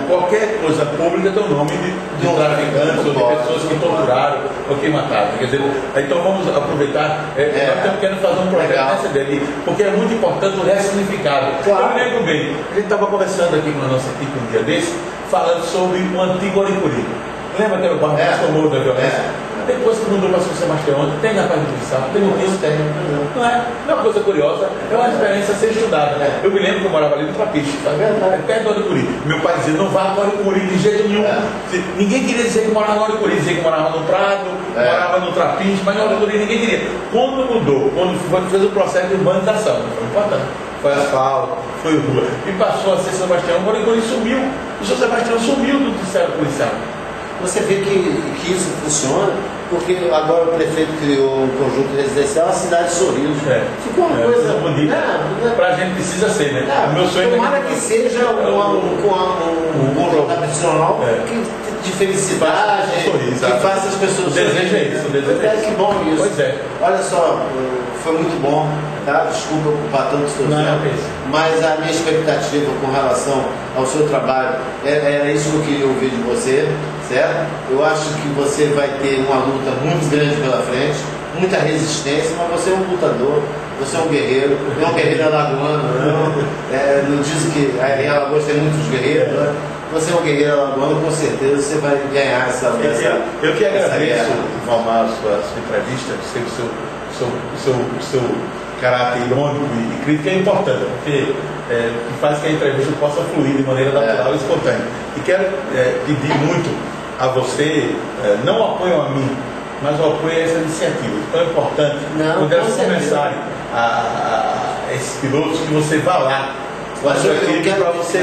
qualquer coisa pública ter o nome de traficantes ou de pessoas que torturaram ou que mataram. Quer dizer, então vamos aproveitar. Nós estamos querendo fazer um projeto nessa ideia, porque é muito importante o ressignificado. Claro. Eu me lembro bem, a gente estava conversando aqui com a nossa equipe um dia desse, falando sobre o antigo Oricuri. Lembra que era o bairro mais famoso da violência? Depois que mudou para São Sebastião, tem na Paz do Cristão, tem no Rio, tem. Não é uma coisa curiosa, é uma experiência a ser estudada. Eu me lembro que eu morava ali no Trapiche, perto do Oricuri. Meu pai dizia, não vá para o Oricuri de jeito nenhum. Ninguém queria dizer que morava no Oricuri, dizia que morava no Prado, morava no Trapiche, mas no Oricuri ninguém queria. Quando mudou, quando fez o processo de urbanização, foi importante. Foi asfalto, foi rua, e passou a ser Sebastião, o Oricuri sumiu, o São Sebastião sumiu do Ministério Policial. Você vê que isso funciona, porque agora o prefeito criou um conjunto residencial, a cidade Sorriso. Ficou uma coisa bonita. Para a gente precisa ser, né? O meu sonho tomara que seja um conjunto habitacional de felicidade, que faça as pessoas... O desejo é isso, o desejo é isso. Que bom isso. Pois é. Olha só, foi muito bom, tá? Desculpa ocupar tanto o seu tempo, mas a minha expectativa com relação ao seu trabalho era isso que eu queria ouvir de você, certo? Eu acho que você vai ter uma luta muito grande pela frente, muita resistência, mas você é um lutador, você é um guerreiro, não é um guerreiro alagoano, não dizem que em Alagoas tem muitos guerreiros, né? Você é um guerreiro alagoano, com certeza você vai ganhar essa Eu que agradeço, Valmar, a sua entrevista, o seu caráter irônico e crítico é importante, porque faz que a entrevista possa fluir de maneira natural e espontânea. E quero pedir muito a você, não o apoio a mim, mas o apoio a essa iniciativa. Então é importante, quando elas começarem esses pilotos, que você vá lá, para você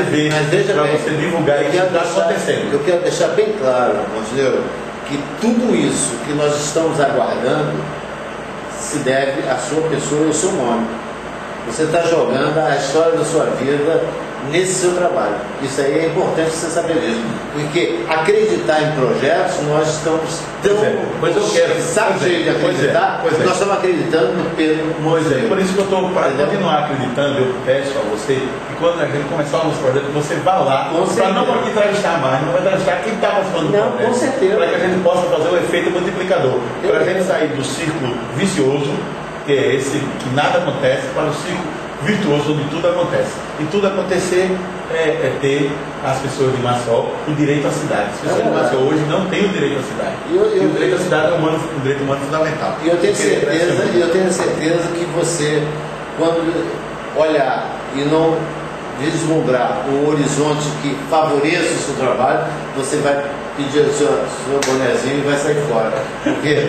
ver, para você divulgar o que está acontecendo. Eu quero deixar bem claro, Montenegro, que tudo isso que nós estamos aguardando se deve à sua pessoa e ao seu nome. Você está jogando a história da sua vida nesse seu trabalho. Isso aí é importante você saber disso. Porque acreditar em projetos, nós estamos tão... Pois eu quero. Sabe jeito de acreditar? Nós estamos acreditando no Pedro Moisés. Por isso que eu estou, para continuar acreditando, eu peço a você que quando a gente começar o nosso projeto, você vá lá, para não aqui entrevistar mais, não vai entrevistar quem está participando do projeto. Com certeza. Para que a gente possa fazer o efeito multiplicador. Para a gente sair do círculo vicioso, que é esse que nada acontece, para o círculo virtuoso onde tudo acontece. E tudo acontecer é ter as pessoas de Maceió o direito à cidade. As pessoas de Maceió hoje não têm o direito à cidade. E o direito à cidade é um direito humano fundamental. E eu tenho certeza que você, quando olhar e não vislumbrar um horizonte que favoreça o seu trabalho, você vai pedir o seu bonezinho e vai sair fora. Porque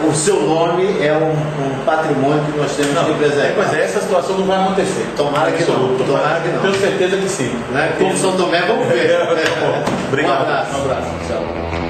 o seu nome é um patrimônio que nós temos que preservar. Pois essa situação não vai acontecer. Tomara que não. Tenho certeza que sim. Como São Tomé, vamos ver. Obrigado. Um abraço. Tchau.